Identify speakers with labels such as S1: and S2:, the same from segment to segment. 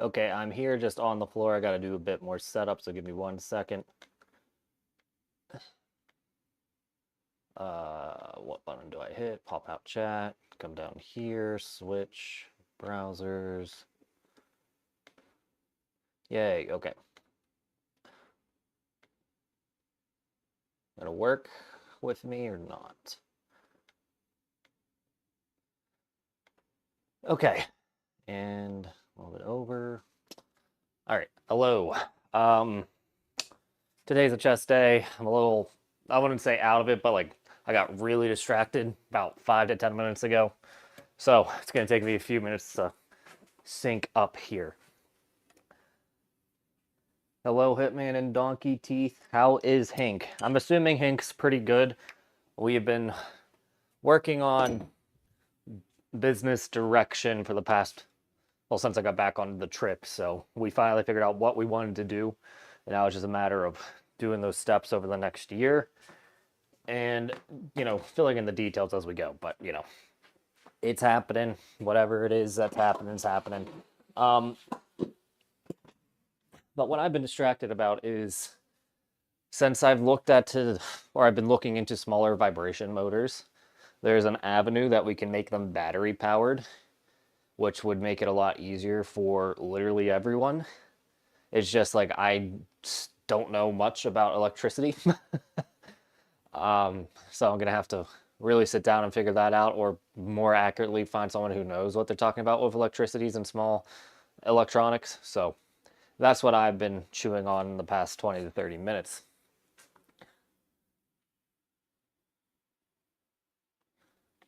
S1: Okay, I'm here just on the floor. I gotta do a bit more setup, so give me 1 second. What button do I hit? Pop out chat. Come down here, switch, browsers. Yay, okay. Gonna work with me or not? Okay, and move it over. All right, hello. Um, Today's a chest day. I'm a little, I wouldn't say out of it, but like I got really distracted about 5 to 10 minutes ago. So it's gonna take me a few minutes to sync up here. Hello, Hitman and Donkey Teeth. How is Hink? I'm assuming Hink's pretty good. We have been working on business direction for the past, well, since I got back on the trip. So we finally figured out what we wanted to do. And now it's just a matter of doing those steps over the next year and, filling in the details as we go. But, it's happening. Whatever it is that's happening is happening. But what I've been distracted about is since I've been looking into smaller vibration motors, there's an avenue that we can make them battery powered, which would make it a lot easier for literally everyone. It's just like I don't know much about electricity. So I'm gonna have to really sit down and figure that out, or more accurately, find someone who knows what they're talking about with electricities and small electronics. So that's what I've been chewing on in the past 20 to 30 minutes.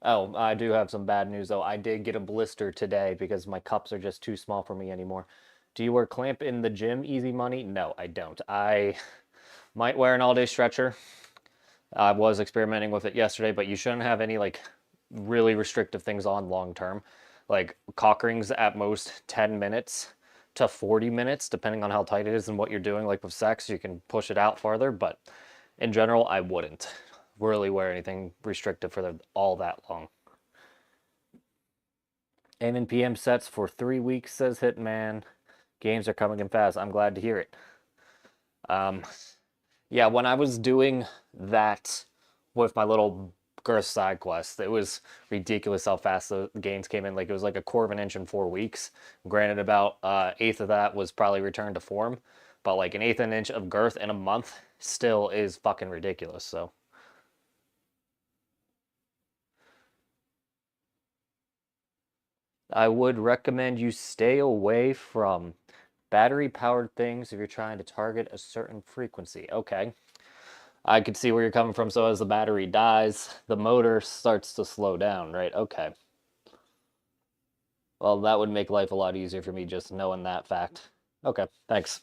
S1: Oh, I do have some bad news though. I did get a blister today because my cups are just too small for me anymore. Do you wear clamp in the gym? Easy money? No, I don't. I might wear an all-day stretcher. I was experimenting with it yesterday, but you shouldn't have any like really restrictive things on long term. Like cock rings at most 10 minutes to 40 minutes, depending on how tight it is and what you're doing. Like with sex, you can push it out farther, but in general, I wouldn't really wear anything restrictive for all that long. AM and PM sets for 3 weeks, says Hitman. Games are coming in fast. I'm glad to hear it. Um, yeah, when I was doing that with my little girth side quest, it was ridiculous how fast the gains came in. Like it was like a quarter of an inch in 4 weeks. Granted, about eighth of that was probably returned to form, but like an eighth of an inch of girth in a month still is fucking ridiculous. So I would recommend you stay away from battery powered things if you're trying to target a certain frequency. Okay. I could see where you're coming from. So as the battery dies, the motor starts to slow down, right? Okay. Well, that would make life a lot easier for me just knowing that fact. Okay, thanks.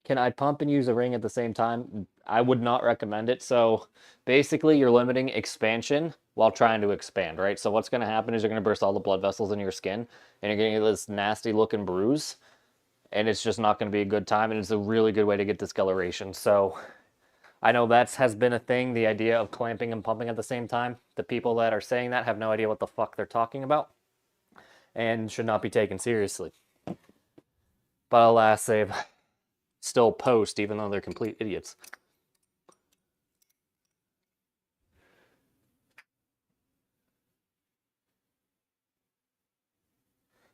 S1: Can I pump and use a ring at the same time? I would not recommend it. So basically, you're limiting expansion while trying to expand, right? So what's going to happen is you're going to burst all the blood vessels in your skin, and you're going to get this nasty looking bruise, and it's just not going to be a good time, and it's a really good way to get discoloration. So I know that has been a thing, the idea of clamping and pumping at the same time. The people that are saying that have no idea what the fuck they're talking about and should not be taken seriously. But alas, they've still post even though they're complete idiots.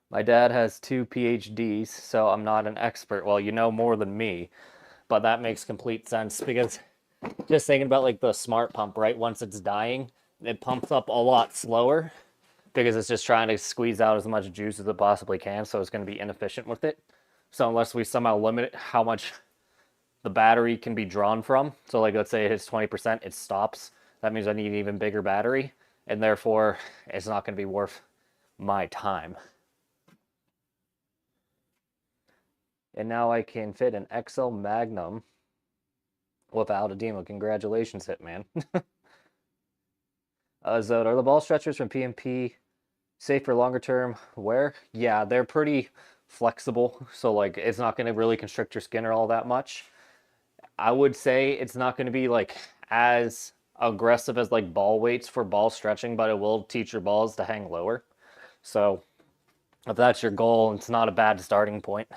S1: My dad has 2 PhDs, so I'm not an expert. Well, you know more than me, but that makes complete sense because just thinking about like the smart pump, right? Once it's dying, it pumps up a lot slower because it's just trying to squeeze out as much juice as it possibly can, so it's going to be inefficient with it. So unless we somehow limit how much the battery can be drawn from, so like let's say it hits 20%, it stops. That means I need an even bigger battery, and therefore it's not going to be worth my time. And now I can fit an XL Magnum without a demo. Congratulations, Hitman. Zod, are the ball stretchers from PMP safe for longer term wear? Yeah, they're pretty flexible, so like it's not going to really constrict your skin or all that much. I would say it's not going to be like as aggressive as like ball weights for ball stretching, but it will teach your balls to hang lower. So If that's your goal, it's not a bad starting point.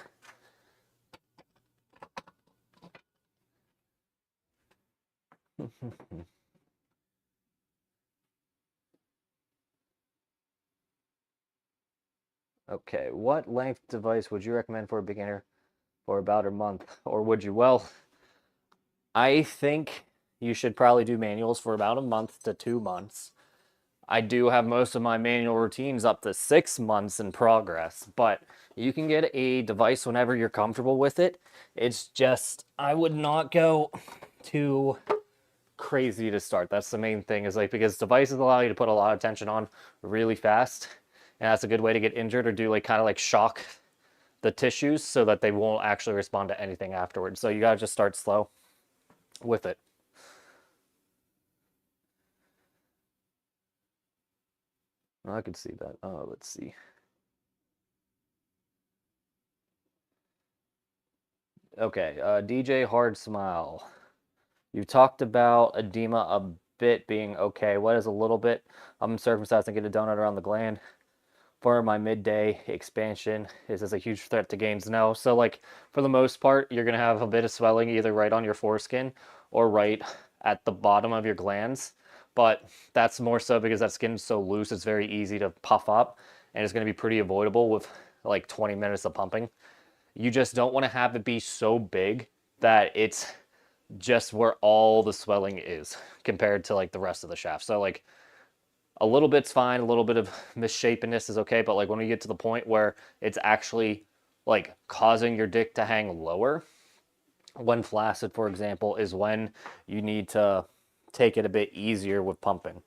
S1: Okay, what length device would you recommend for a beginner for about a month? Or would you? Well, I think you should probably do manuals for about a month to 2 months. I do have most of my manual routines up to 6 months in progress, but you can get a device whenever you're comfortable with it. It's just, I would not go too crazy to start. That's the main thing, is like, because devices allow you to put a lot of tension on really fast, and that's a good way to get injured or do like kind of like shock the tissues so that they won't actually respond to anything afterwards. So you gotta just start slow with it. I could see that. Let's see. Okay, DJ Hard Smile. You talked about edema a bit being okay. What is a little bit? I'm circumcised and get a donut around the gland. For my midday expansion, is this a huge threat to gains? No. So like for the most part, you're gonna have a bit of swelling either right on your foreskin or right at the bottom of your glands. But that's more so because that skin is so loose, it's very easy to puff up, and it's gonna be pretty avoidable with like 20 minutes of pumping. You just don't want to have it be so big that it's just where all the swelling is compared to like the rest of the shaft. So like a little bit's fine, a little bit of misshapenness is okay, but like when we get to the point where it's actually like causing your dick to hang lower, when flaccid, for example, is when you need to take it a bit easier with pumping.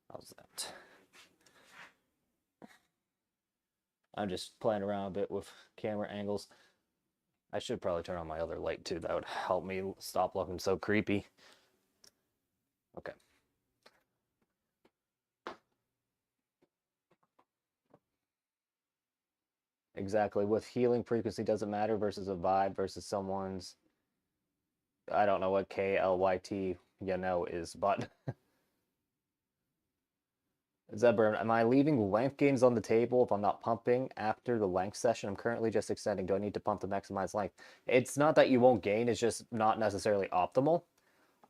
S1: How's that? I'm just playing around a bit with camera angles. I should probably turn on my other light too. That would help me stop looking so creepy. Okay. Exactly. With healing, frequency doesn't matter versus a vibe versus someone's. I don't know what KLYT is, but Zebra, am I leaving length gains on the table if I'm not pumping after the length session? I'm currently just extending. Do I need to pump to maximize length? It's not that you won't gain, it's just not necessarily optimal.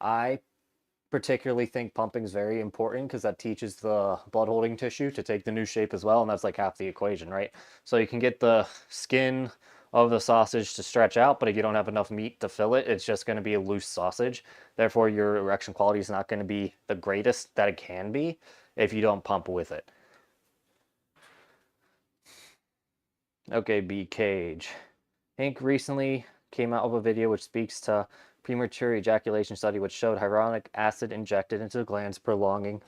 S1: I particularly think pumping is very important because that teaches the blood holding tissue to take the new shape as well, and that's like half the equation, right? So you can get the skin of the sausage to stretch out, but if you don't have enough meat to fill it, it's just going to be a loose sausage. Therefore, your erection quality is not going to be the greatest that it can be if you don't pump with it. Okay, B Cage. Hank recently came out with a video which speaks to premature ejaculation study which showed hyaluronic acid injected into the glands prolonging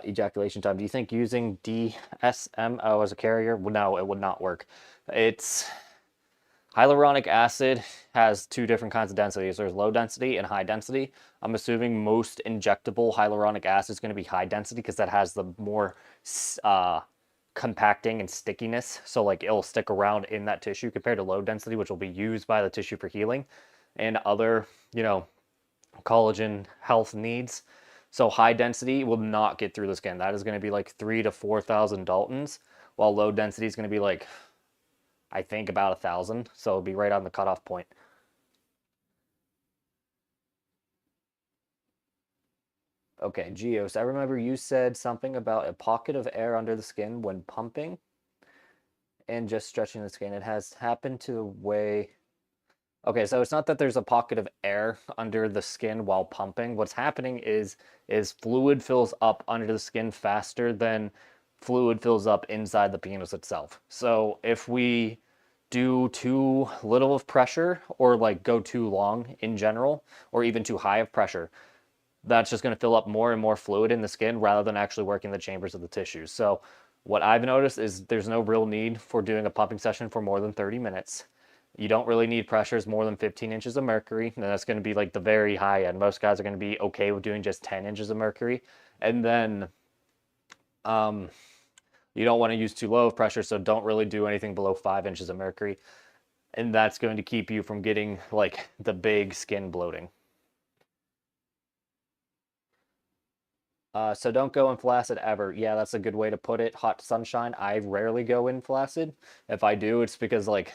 S1: ejaculation time. Do you think using DSMO as a carrier? No, it would not work. It's hyaluronic acid has two different kinds of densities. There's low density and high density. I'm assuming most injectable hyaluronic acid is going to be high density because that has the more compacting and stickiness. So like it'll stick around in that tissue compared to low density, which will be used by the tissue for healing and other, collagen health needs. So high density will not get through the skin. That is going to be like 3,000 to 4,000 Daltons, while low density is going to be like, I think about 1,000. So it'll be right on the cutoff point. Okay, Geos, I remember you said something about a pocket of air under the skin when pumping and just stretching the skin. It has happened to the way. Okay, so it's not that there's a pocket of air under the skin while pumping. What's happening is fluid fills up under the skin faster than fluid fills up inside the penis itself. So if we do too little of pressure or like go too long in general, or even too high of pressure, that's just going to fill up more and more fluid in the skin rather than actually working the chambers of the tissues. So what I've noticed is there's no real need for doing a pumping session for more than 30 minutes. You don't really need pressures more than 15 inches of mercury, and that's going to be like the very high end. Most guys are going to be okay with doing just 10 inches of mercury. And then you don't want to use too low of pressure, so don't really do anything below 5 inches of mercury. And that's going to keep you from getting like the big skin bloating. So don't go in flaccid ever. Yeah, that's a good way to put it. Hot sunshine. I rarely go in flaccid. If I do, it's because like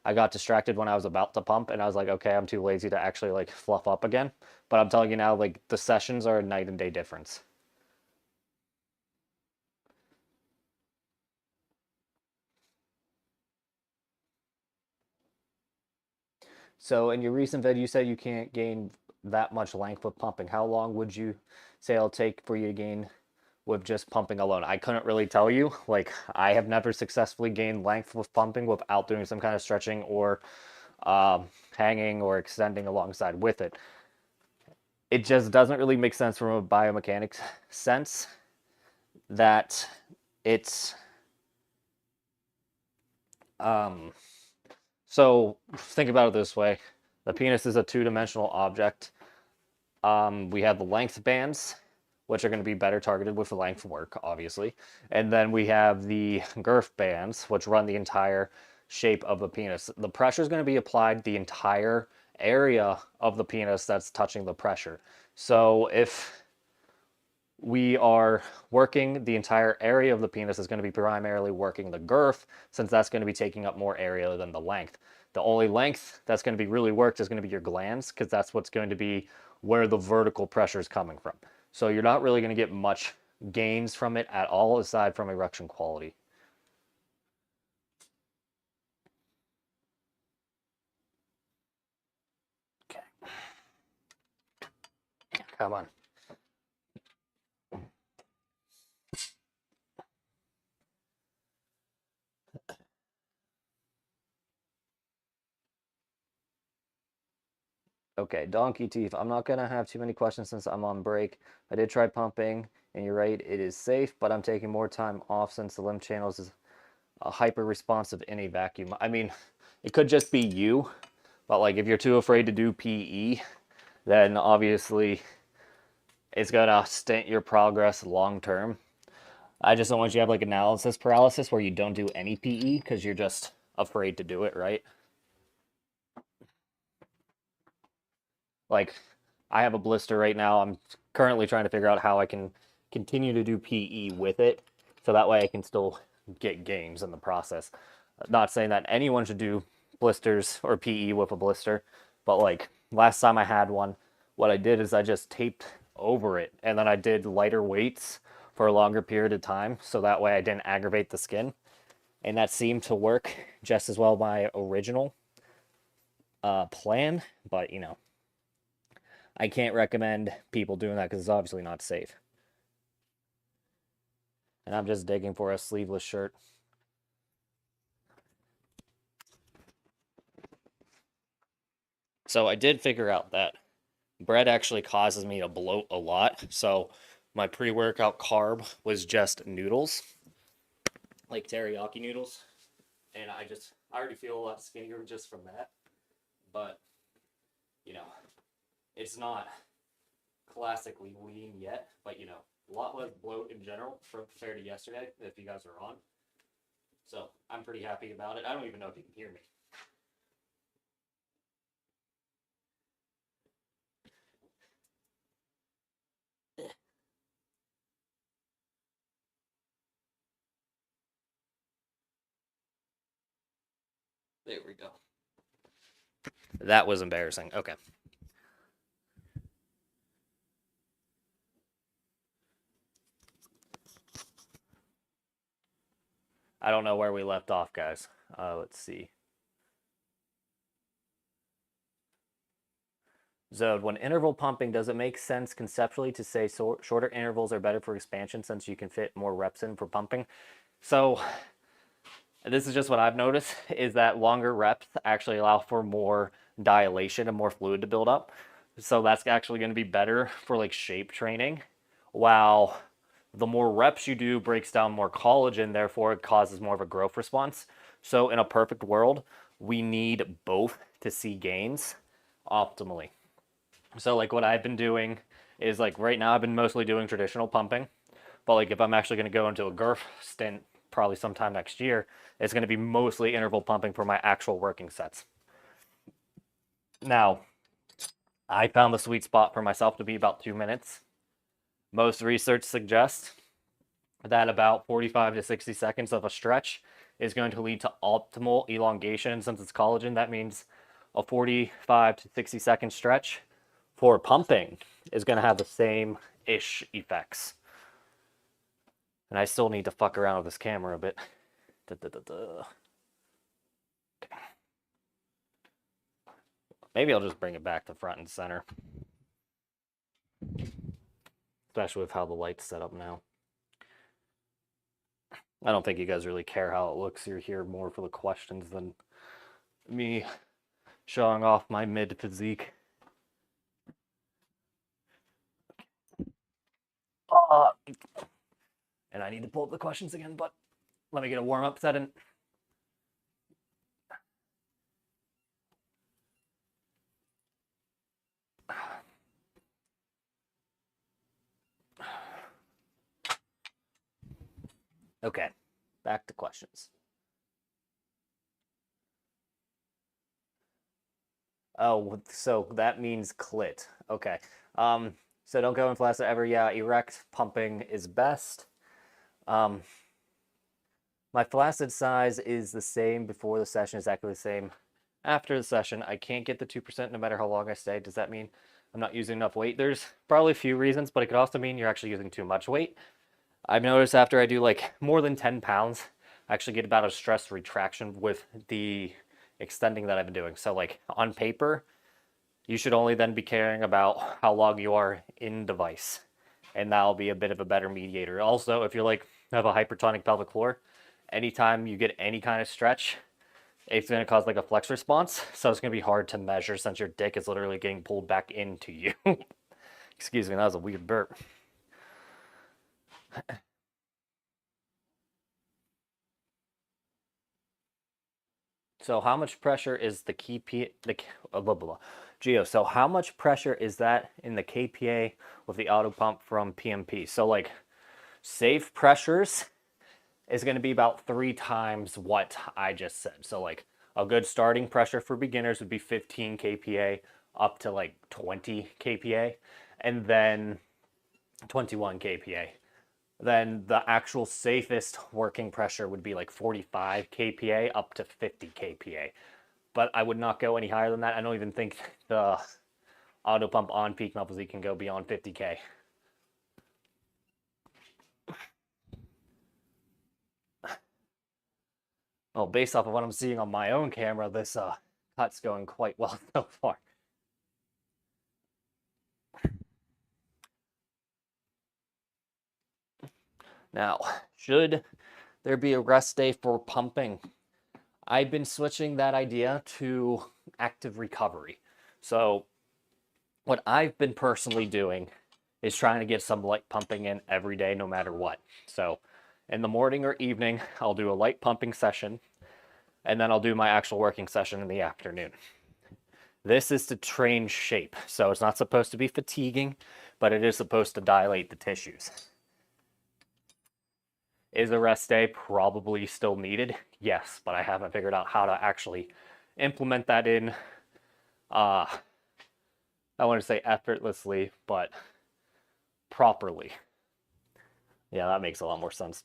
S1: I got distracted when I was about to pump and I was like, okay, I'm too lazy to actually like fluff up again. But I'm telling you now, like the sessions are a night and day difference. So in your recent vid, you said you can't gain that much length with pumping. How long would you say it'll take for you to gain with just pumping alone? I couldn't really tell you. Like I have never successfully gained length with pumping without doing some kind of stretching or hanging or extending alongside with it. It just doesn't really make sense from a biomechanics sense that it's um so think about it this way. The penis is a two-dimensional object. We have the length bands, which are going to be better targeted with the length work, obviously. And then we have the girth bands, which run the entire shape of the penis. The pressure is going to be applied the entire area of the penis that's touching the pressure. So if we are working the entire area of the penis is going to be primarily working the girth, since that's going to be taking up more area than the length. The only length that's going to be really worked is going to be your glands, because that's what's going to be where the vertical pressure is coming from. So you're not really going to get much gains from it at all, aside from erection quality. Okay. Come on. Okay, Donkey Teeth. I'm not gonna have too many questions since I'm on break. I did try pumping, and you're right, it is safe, but I'm taking more time off since the lymph channels is hyper responsive in a vacuum. I mean, it could just be you, but like if you're too afraid to do PE, then obviously it's gonna stunt your progress long term. I just don't want you to have like analysis paralysis where you don't do any PE because you're just afraid to do it, right? Like, I have a blister right now. I'm currently trying to figure out how I can continue to do PE with it so that way I can still get gains in the process. Not saying that anyone should do blisters or PE with a blister, but like last time I had one, what I did is I just taped over it and then I did lighter weights for a longer period of time so that way I didn't aggravate the skin. And that seemed to work just as well my original plan, but you know, I can't recommend people doing that because it's obviously not safe. And I'm just digging for a sleeveless shirt. So I did figure out that bread actually causes me to bloat a lot. So my pre-workout carb was just noodles, like teriyaki noodles. And I already feel a lot skinnier just from that. But, you know, it's not classically lean yet, but, you know, a lot less bloat in general compared to yesterday, if you guys are on. So I'm pretty happy about it. I don't even know if you can hear me. There we go. That was embarrassing. Okay. I don't know where we left off, guys. Let's see. Zode, when interval pumping, does it make sense conceptually to say shorter intervals are better for expansion since you can fit more reps in for pumping? So this is just what I've noticed is that longer reps actually allow for more dilation and more fluid to build up. So that's actually going to be better for like shape training, while the more reps you do breaks down more collagen, therefore it causes more of a growth response. So in a perfect world, we need both to see gains optimally. So like what I've been doing is like right now I've been mostly doing traditional pumping, but like if I'm actually going to go into a girth stint probably sometime next year, it's going to be mostly interval pumping for my actual working sets. Now, I found the sweet spot for myself to be about 2 minutes. Most research suggests that about 45 to 60 seconds of a stretch is going to lead to optimal elongation. Since it's collagen, that means a 45 to 60-second stretch for pumping is going to have the same-ish effects. And I still need to fuck around with this camera a bit. Maybe I'll just bring it back to front and center. Especially with how the light's set up now. I don't think you guys really care how it looks. You're here more for the questions than me showing off my mid physique. And I need to pull up the questions again, but let me get a warm-up set in. Okay, back to questions. Oh, so that means clit. Okay. So don't go in flaccid ever. Yeah, erect pumping is best. My flaccid size is the same before the session, exactly the same after the session. I can't get the 2% no matter how long I stay. Does that mean I'm not using enough weight? There's probably a few reasons, but it could also mean you're actually using too much weight. I've noticed after I do like more than 10 pounds, I actually get about a stress retraction with the extending that I've been doing. So like on paper, you should only then be caring about how long you are in device. And that'll be a bit of a better mediator. Also, if you're like have a hypertonic pelvic floor, anytime you get any kind of stretch, it's going to cause like a flex response. So it's going to be hard to measure since your dick is literally getting pulled back into you. Excuse me, that was a weird burp. So how much pressure is the blah, blah, Geo, so how much pressure is that in the KPA with the auto pump from PMP? So like safe pressures is going to be about 3 times what I just said. So like a good starting pressure for beginners would be 15 kPa up to like 20 kPa and then 21 kPa. Then the actual safest working pressure would be like 45 kPa up to 50 kPa. But I would not go any higher than that. I don't even think the auto pump on peak muscle physique can go beyond 50K. Well, based off of what I'm seeing on my own camera, this cut's going quite well so far. Now, should there be a rest day for pumping? I've been switching that idea to active recovery. So what I've been personally doing is trying to get some light pumping in every day, no matter what. So in the morning or evening, I'll do a light pumping session, and then I'll do my actual working session in the afternoon. This is to train shape. So it's not supposed to be fatiguing, but it is supposed to dilate the tissues. Is a rest day probably still needed? Yes, but I haven't figured out how to actually implement that in, I want to say effortlessly, but properly. Yeah, that makes a lot more sense.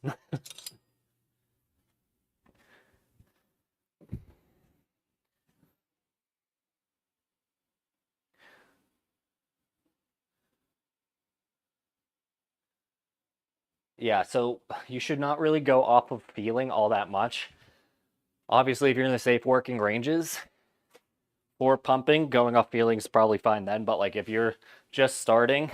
S1: Yeah, so you should not really go off of feeling all that much. Obviously, if you're in the safe working ranges for pumping, going off feeling is probably fine then. But like if you're just starting,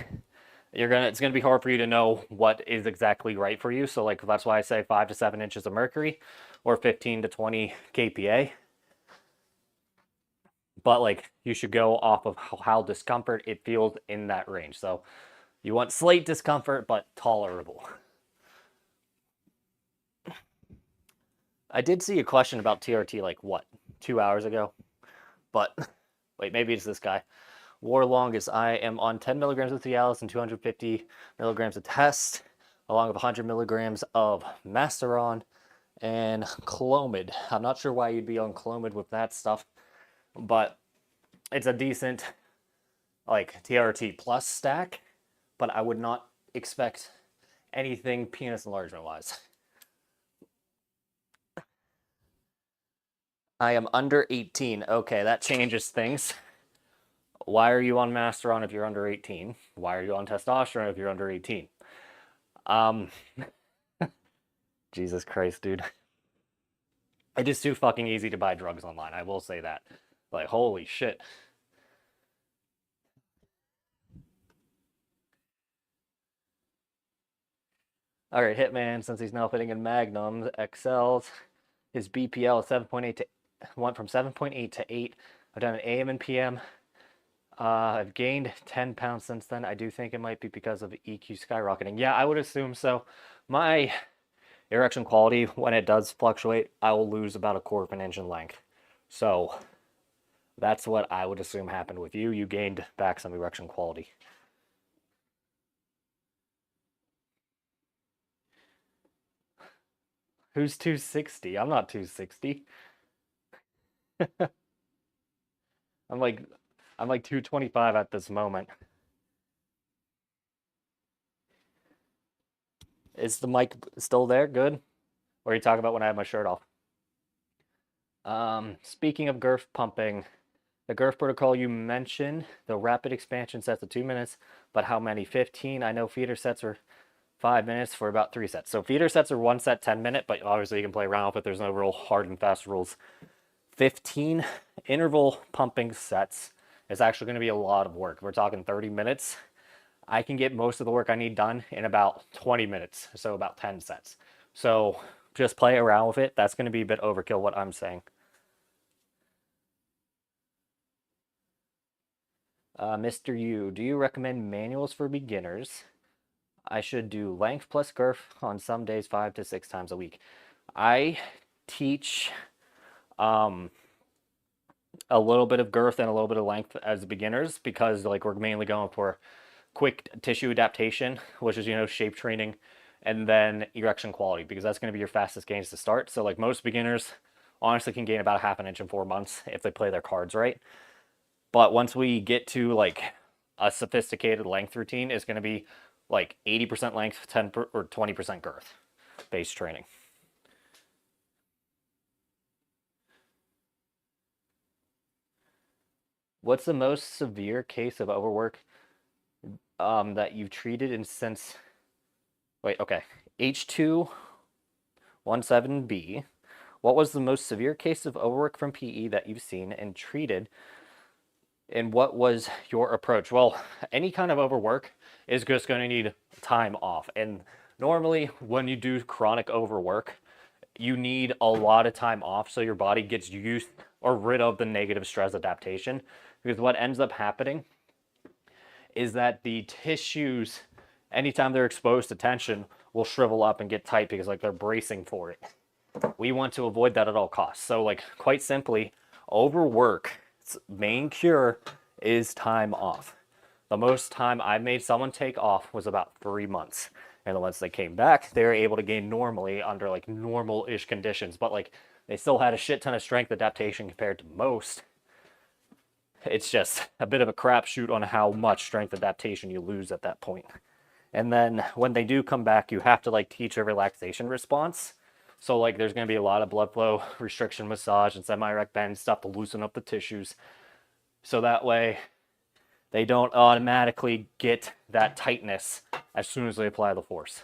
S1: it's gonna be hard for you to know what is exactly right for you. So like that's why I say 5 to 7 inches of mercury or 15 to 20 kPa. But like you should go off of how discomfort it feels in that range. So you want slight discomfort, but tolerable. I did see a question about TRT like what, 2 hours ago? But wait, maybe it's this guy. War longest, I am on 10 milligrams of Cialis and 250 milligrams of Test, along with 100 milligrams of Masteron and Clomid. I'm not sure why you'd be on Clomid with that stuff, but it's a decent like TRT plus stack, but I would not expect anything penis enlargement wise. I am under 18. Okay, that changes things. Why are you on Masteron if you're under 18? Why are you on testosterone if you're under 18? Um, Jesus Christ, dude. It is too fucking easy to buy drugs online. I will say that. Like, holy shit. All right, Hitman, since he's now putting in Magnums, XLs, his BPL is 7.8 to went from 7.8 to 8. I've done an AM and PM. I've gained 10 pounds since then. I do think it might be because of EQ skyrocketing. Yeah, I would assume so. My erection quality, when it does fluctuate, I will lose about 1/4 of an inch in length. So that's what I would assume happened with you. You gained back some erection quality. Who's 260? I'm not 260. I'm like I'm like 225 at this moment. Is the mic still there? Good. Or are you talking about when I have my shirt off? Speaking of girth pumping, the girth protocol you mentioned, the rapid expansion sets of 2 minutes, but how many? 15. I know feeder sets are 5 minutes for about 3 sets. So feeder sets are 1 set 10-minute, but obviously you can play around with it. There's no real hard and fast rules. 15 interval pumping sets is actually going to be a lot of work. We're talking 30 minutes. I can get most of the work I need done in about 20 minutes, so about 10 sets. So just play around with it. That's going to be a bit overkill, what I'm saying. Mr. U, do you recommend manuals for beginners? I should do length plus girth on some days 5 to 6 times a week. I teach a little bit of girth and a little bit of length as beginners because like we're mainly going for quick tissue adaptation, which is, you know, shape training, and then erection quality, because that's going to be your fastest gains to start. So like most beginners honestly can gain about 1/2 an inch in 4 months if they play their cards right. But once we get to like a sophisticated length routine, it's going to be like 80% length, 10 or 20% girth based training. What's the most severe case of overwork that you've treated and since? Wait, okay. H217B. What was the most severe case of overwork from PE that you've seen and treated? And what was your approach? Well, any kind of overwork is just going to need time off. And normally when you do chronic overwork, you need a lot of time off so your body gets used or rid of the negative stress adaptation. Because what ends up happening is that the tissues, anytime they're exposed to tension, will shrivel up and get tight because like they're bracing for it. We want to avoid that at all costs. So like quite simply, overwork's main cure is time off. The most time I made someone take off was about 3 months. And once they came back, they were able to gain normally under like normal-ish conditions. But like they still had a shit ton of strength adaptation compared to most. It's just a bit of a crapshoot on how much strength adaptation you lose at that point. And then when they do come back, you have to like teach a relaxation response. So like there's going to be a lot of blood flow restriction, massage, and semi-erect bend stuff to loosen up the tissues. So that way they don't automatically get that tightness as soon as they apply the force.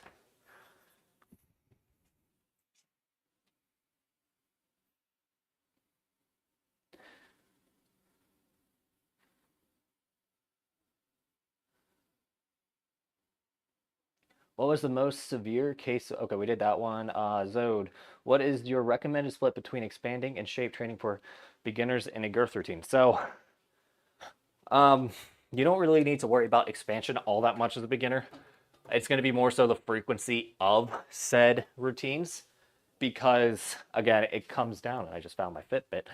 S1: What was the most severe case? Okay, we did that one. Zode, what is your recommended split between expanding and shape training for beginners in a girth routine? So, you don't really need to worry about expansion all that much as a beginner. It's going to be more so the frequency of said routines because, again, it comes down, and I just found my Fitbit.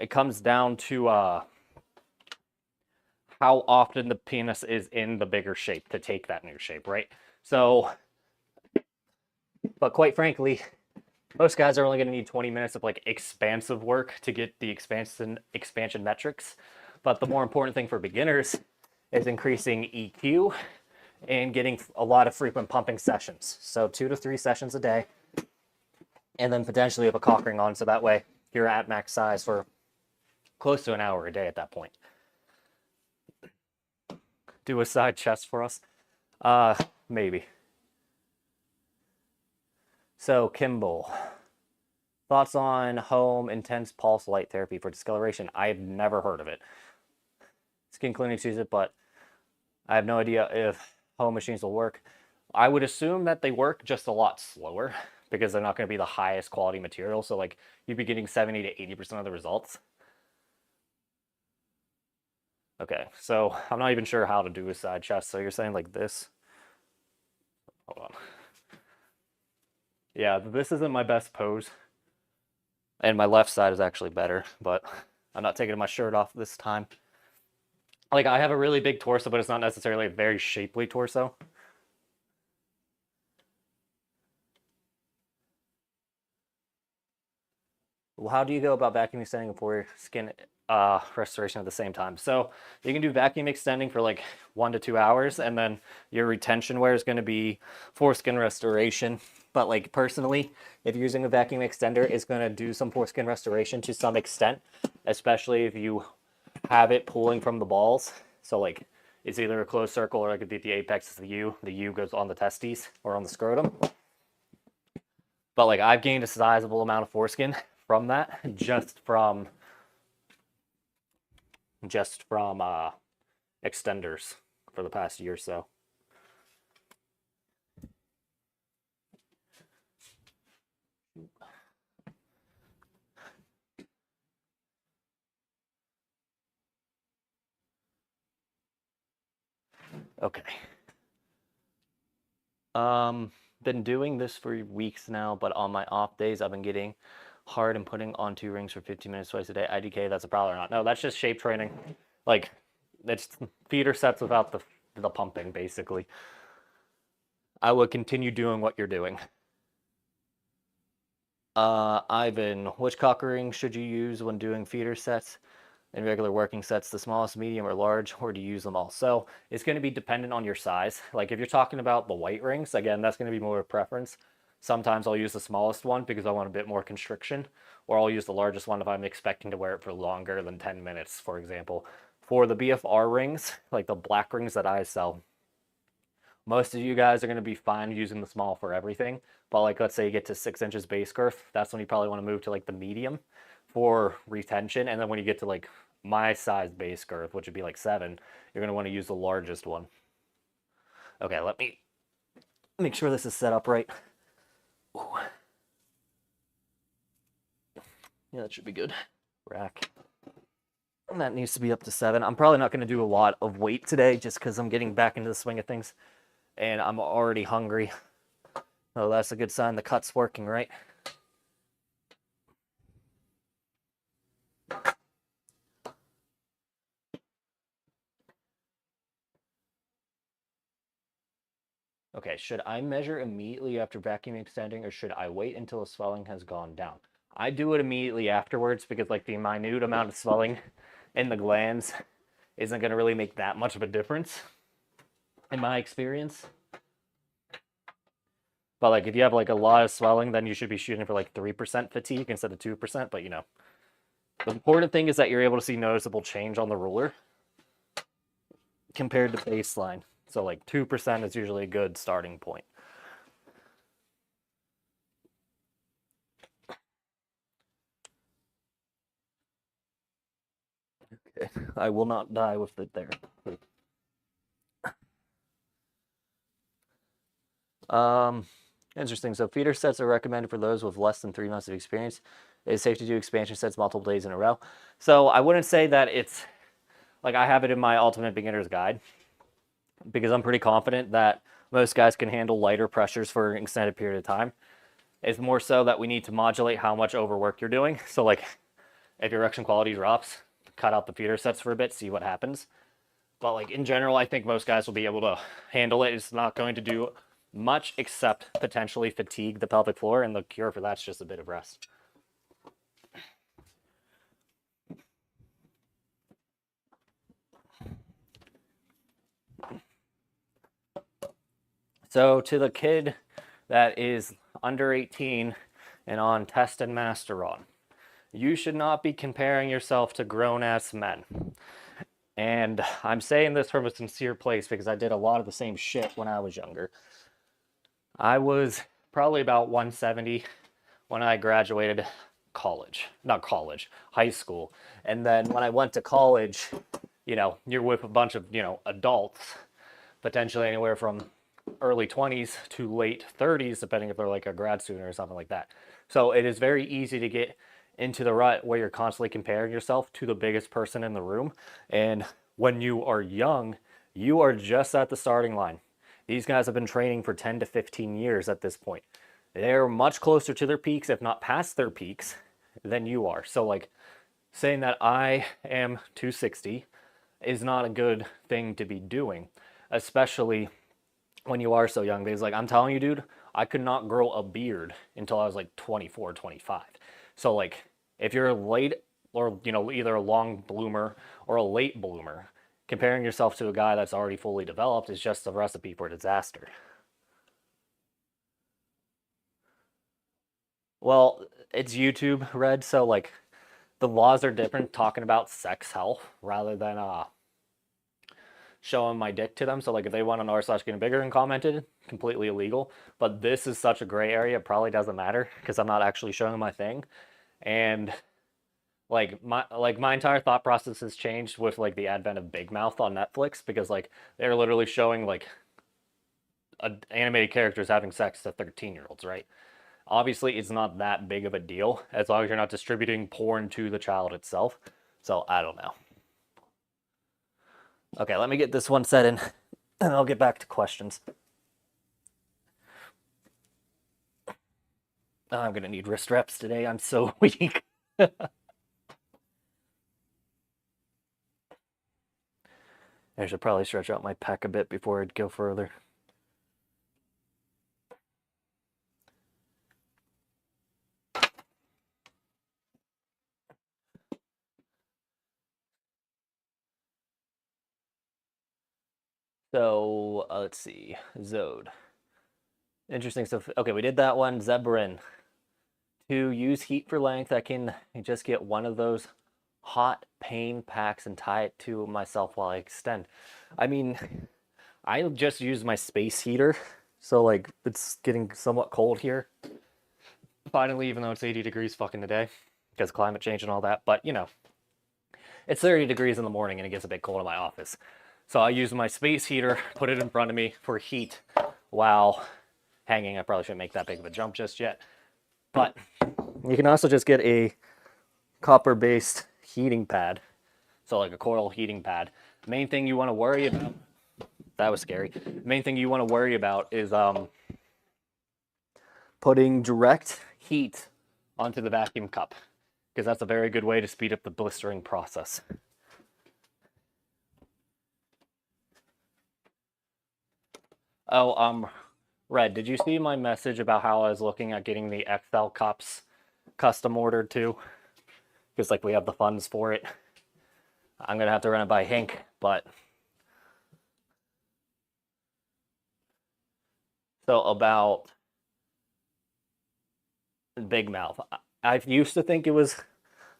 S1: It comes down to how often the penis is in the bigger shape to take that new shape, right? So, but quite frankly, most guys are only going to need 20 minutes of like expansive work to get the expansion metrics. But the more important thing for beginners is increasing EQ, and getting a lot of frequent pumping sessions. So 2 to 3 sessions a day, and then potentially have a cock ring on, so that way you're at max size for close to an hour a day at that point. Do a side chest for us? Maybe. So Kimball, thoughts on home intense pulse light therapy for discoloration? I've never heard of it. Skin clinics use it, but I have no idea if home machines will work. I would assume that they work just a lot slower because they're not going to be the highest quality material. So like you'd be getting 70 to 80% of the results. Okay, so I'm not even sure how to do a side chest. So you're saying like this? Hold on. Yeah, this isn't my best pose. And my left side is actually better, but I'm not taking my shirt off this time. Like I have a really big torso, but it's not necessarily a very shapely torso. Well, how do you go about vacuum extending for skin restoration at the same time? So you can do vacuum extending for like 1 to 2 hours, and then your retention wear is going to be foreskin restoration. But like personally, if you're using a vacuum extender, it's going to do some foreskin restoration to some extent, especially if you have it pulling from the balls. So like it's either a closed circle or it could be the apex of the U. The U goes on the testes or on the scrotum. But like I've gained a sizable amount of foreskin from that just from extenders for the past year or so. Okay. Been doing this for weeks now, but on my off days, I've been getting hard and putting on 2 rings for 15 minutes twice a day. IDK, that's a problem or not? No, that's just shape training. Like, it's feeder sets without the pumping, basically. I would continue doing what you're doing. Ivan, which cock ring should you use when doing feeder sets and regular working sets? The smallest, medium, or large, or do you use them all? So it's going to be dependent on your size. Like if you're talking about the white rings, again, that's going to be more of a preference. Sometimes I'll use the smallest one because I want a bit more constriction, or I'll use the largest one if I'm expecting to wear it for longer than 10 minutes, for example. For the BFR rings, like the black rings that I sell, most of you guys are going to be fine using the small for everything. But like, let's say you get to 6 inches base girth, that's when you probably want to move to like the medium for retention. And then when you get to like my size base girth, which would be like 7, you're going to want to use the largest one. Okay, let me make sure this is set up right. Ooh. Yeah, that should be good. Rack. And that needs to be up to 7. I'm probably not going to do a lot of weight today just because I'm getting back into the swing of things. And I'm already hungry. Oh, that's a good sign the cut's working, right? Okay, should I measure immediately after vacuum extending or should I wait until the swelling has gone down? I do it immediately afterwards because like the minute amount of swelling in the glands isn't going to really make that much of a difference in my experience. But like if you have like a lot of swelling, then you should be shooting for like 3% fatigue instead of 2%. But you know, the important thing is that you're able to see noticeable change on the ruler compared to baseline. So like 2% is usually a good starting point. Okay, I will not die with it there. Interesting. So feeder sets are recommended for those with less than 3 months of experience. It's safe to do expansion sets multiple days in a row. So I wouldn't say that it's like I have it in my ultimate beginner's guide because I'm pretty confident that most guys can handle lighter pressures for an extended period of time. It's more so that we need to modulate how much overwork you're doing. So like if your erection quality drops, cut out the feeder sets for a bit, see what happens. But like in general, I think most guys will be able to handle it. It's not going to do much except potentially fatigue the pelvic floor, and the cure for that's just a bit of rest. So to the kid that is under 18 and on test and masteron, you should not be comparing yourself to grown-ass men. And I'm saying this from a sincere place because I did a lot of the same shit when I was younger. I was probably about 170 when I graduated college. Not college, high school. And then when I went to college, you're with a bunch of, adults, potentially anywhere from early 20s to late 30s, depending if they're like a grad student or something like that. So it is very easy to get into the rut where you're constantly comparing yourself to the biggest person in the room. And when you are young, you are just at the starting line. These guys have been training for 10 to 15 years at this point. They're much closer to their peaks, if not past their peaks, than you are. So, like, saying that I am 260 is not a good thing to be doing, especially when you are so young. Because, like, I'm telling you, dude, I could not grow a beard until I was like 24, 25. So, like, if you're late or, either a long bloomer or a late bloomer, comparing yourself to a guy that's already fully developed is just a recipe for disaster. Well, it's YouTube, Red, so like the laws are different talking about sex health rather than showing my dick to them. So like if they want an r/getting bigger and commented, completely illegal. But this is such a gray area, it probably doesn't matter because I'm not actually showing my thing. And my entire thought process has changed with like the advent of Big Mouth on Netflix because like they're literally showing like animated characters having sex to 13-year-olds, right? Obviously, it's not that big of a deal as long as you're not distributing porn to the child itself. So I don't know. Okay, let me get this one set in and I'll get back to questions. Oh, I'm gonna need wrist reps today. I'm so weak. I should probably stretch out my pec a bit before I'd go further. So let's see. Zode. Interesting stuff. Okay, we did that one. Zebrin. To use heat for length, I can just get one of those hot pain packs and tie it to myself while I extend. I mean, I just use my space heater, so like it's getting somewhat cold here. Finally, even though it's 80 degrees fucking today, because climate change and all that. But it's 30 degrees in the morning and it gets a bit cold in my office. So I use my space heater, put it in front of me for heat while hanging. I probably shouldn't make that big of a jump just yet. But you can also just get a copper-based heating pad. So like a coil heating pad. Main thing you want to worry about, that was scary. Main thing you want to worry about is putting direct heat onto the vacuum cup, because that's a very good way to speed up the blistering process. Oh, Red, did you see my message about how I was looking at getting the XL cups custom ordered too? Because like we have the funds for it. I'm gonna have to run it by Hank, but so about Big Mouth. I used to think it was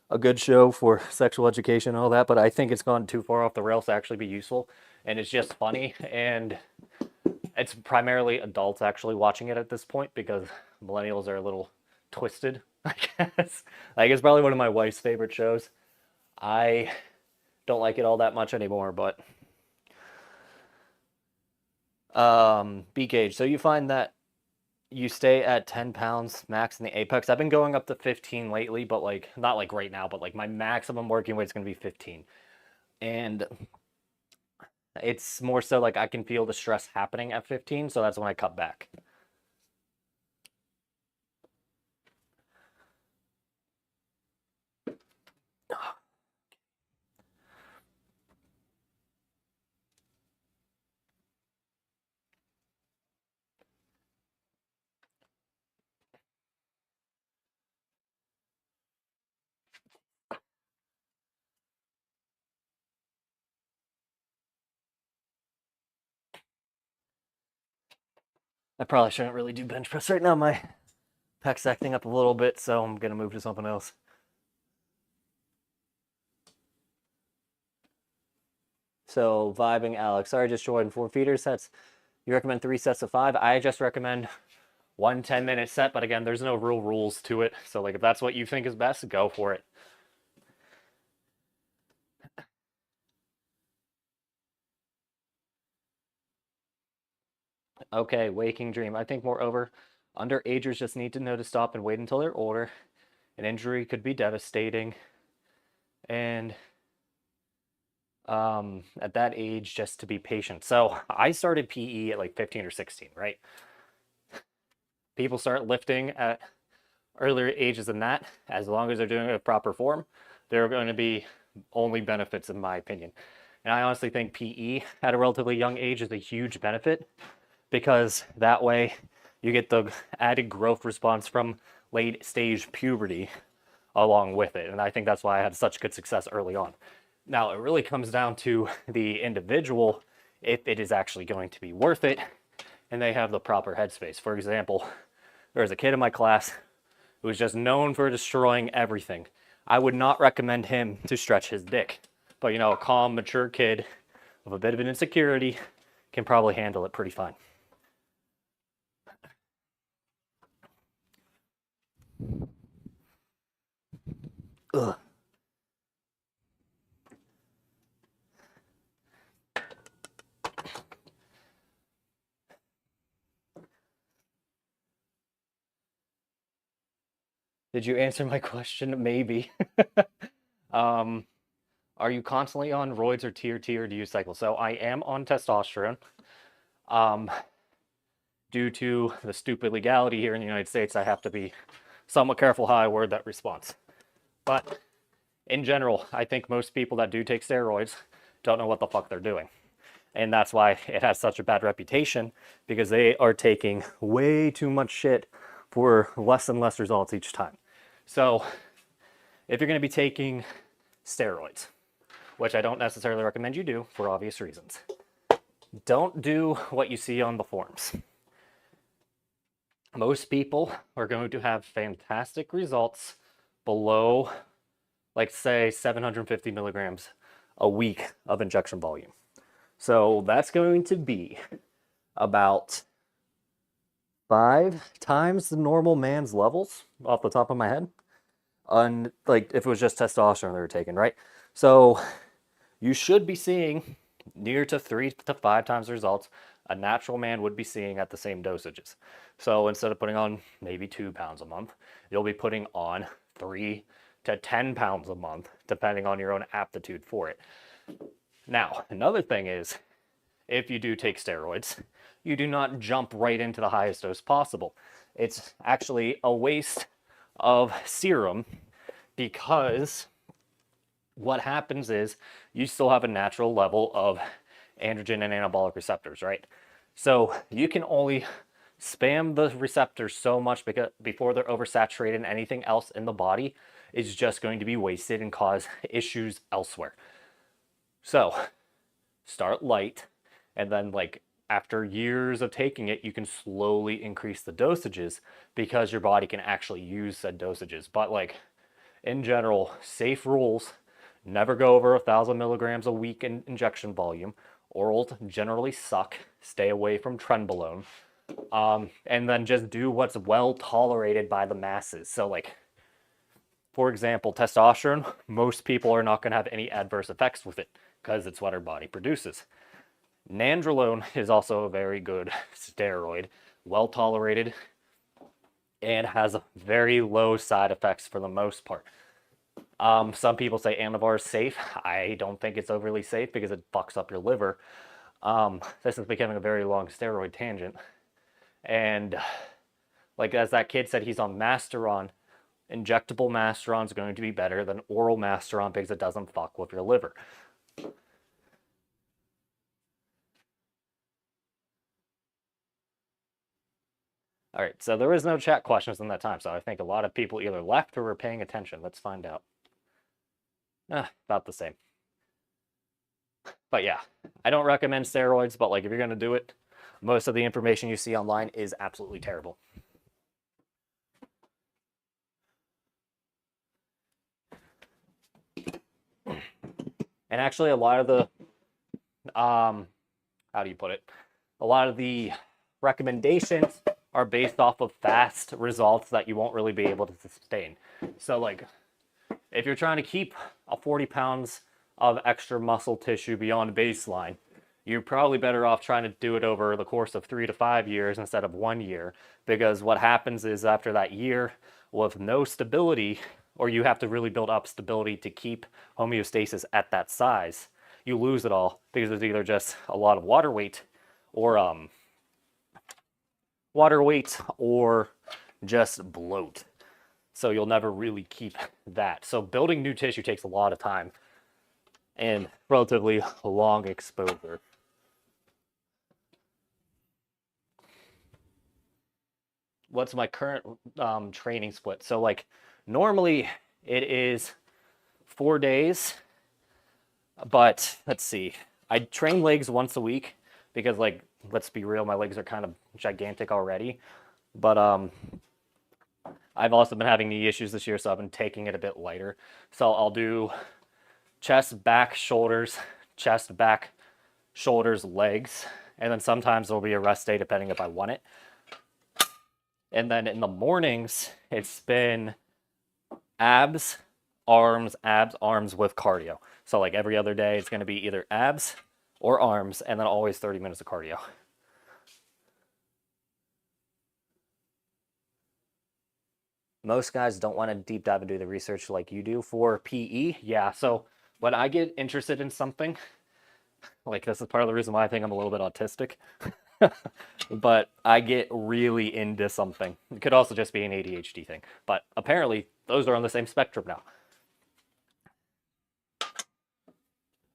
S1: a good show for sexual education and all that, but I think it's gone too far off the rails to actually be useful. And it's just funny, and it's primarily adults actually watching it at this point because millennials are a little twisted, I guess. Like it's probably one of my wife's favorite shows. I don't like it all that much anymore, but B gauge. So you find that you stay at 10 pounds max in the apex. I've been going up to 15 lately, but like not like right now, but like my maximum working weight is going to be 15. And it's more so like I can feel the stress happening at 15, so that's when I cut back. I probably shouldn't really do bench press right now. My pec's acting up a little bit, so I'm gonna move to something else. So vibing Alex, sorry, just joined 4 feeder sets. You recommend 3 sets of 5? I just recommend 1 10-minute set, but again, there's no real rules to it. So like if that's what you think is best, go for it. Okay, waking dream. I think moreover, underagers just need to know to stop and wait until they're older. An injury could be devastating. And at that age, just to be patient. So I started PE at like 15 or 16, right? People start lifting at earlier ages than that. As long as they're doing it in proper form, there are going to be only benefits, in my opinion. And I honestly think PE at a relatively young age is a huge benefit because that way you get the added growth response from late stage puberty along with it. And I think that's why I had such good success early on. Now, it really comes down to the individual if it is actually going to be worth it and they have the proper headspace. For example, there was a kid in my class who was just known for destroying everything. I would not recommend him to stretch his dick. But, you know, a calm, mature kid with a bit of an insecurity can probably handle it pretty fine. Ugh. Did you answer my question? Maybe. Are you constantly on roids or TRT or do you cycle? So I am on testosterone. Due to the stupid legality here in the United States, I have to be somewhat careful how I word that response. But in general, I think most people that do take steroids don't know what the fuck they're doing. And that's why it has such a bad reputation, because they are taking way too much shit for less and less results each time. So if you're going to be taking steroids, which I don't necessarily recommend you do for obvious reasons, don't do what you see on the forums. Most people are going to have fantastic results below, like, say, 750 milligrams a week of injection volume. So that's going to be about 5 times the normal man's levels off the top of my head. Like if it was just testosterone they were taking, right? So you should be seeing near to 3 to 5 times the results a natural man would be seeing at the same dosages. So instead of putting on maybe 2 pounds a month, you'll be putting on 3 to 10 pounds a month, depending on your own aptitude for it. Now, another thing is, if you do take steroids, you do not jump right into the highest dose possible. It's actually a waste of serum because what happens is you still have a natural level of androgen and anabolic receptors, right? So you can only spam the receptors so much before they're oversaturated, and anything else in the body is just going to be wasted and cause issues elsewhere. So start light, and then like after years of taking it, you can slowly increase the dosages because your body can actually use said dosages. But like in general, safe rules: never go over 1,000 milligrams a week in injection volume. Orals generally suck. Stay away from trenbolone. And then just do what's well tolerated by the masses. So like, for example, testosterone, most people are not going to have any adverse effects with it because it's what our body produces. Nandrolone is also a very good steroid, well tolerated, and has very low side effects for the most part. Some people say Anavar is safe. I don't think it's overly safe because it fucks up your liver. This is becoming a very long steroid tangent. And like as that kid said, he's on Masteron. Injectable Masteron is going to be better than oral Masteron because it doesn't fuck with your liver. All right, so there was no chat questions in that time, so I think a lot of people either left or were paying attention. Let's find out. About the same. But yeah, I don't recommend steroids, but like if you're going to do it, most of the information you see online is absolutely terrible. And actually, a lot of the, how do you put it? A lot of the recommendations are based off of fast results that you won't really be able to sustain. So, like, if you're trying to keep a 40 pounds of extra muscle tissue beyond baseline, you're probably better off trying to do it over the course of 3 to 5 years instead of 1 year. Because what happens is after that year, with no stability, or you have to really build up stability to keep homeostasis at that size, you lose it all because there's either just a lot of water weight or just bloat. So you'll never really keep that. So building new tissue takes a lot of time and relatively long exposure. What's my current training split? So like normally it is 4 days, but let's see. I train legs once a week because, like, let's be real, my legs are kind of gigantic already. But I've also been having knee issues this year, so I've been taking it a bit lighter. So I'll do chest, back, shoulders, legs, and then sometimes there'll be a rest day depending if I want it. And then in the mornings, it's been abs, arms with cardio. So like every other day, it's going to be either abs or arms, and then always 30 minutes of cardio. Most guys don't want to deep dive and do the research like you do for PE. Yeah, so when I get interested in something, like this is part of the reason why I think I'm a little bit autistic, but I get really into something. It could also just be an ADHD thing, but apparently those are on the same spectrum now.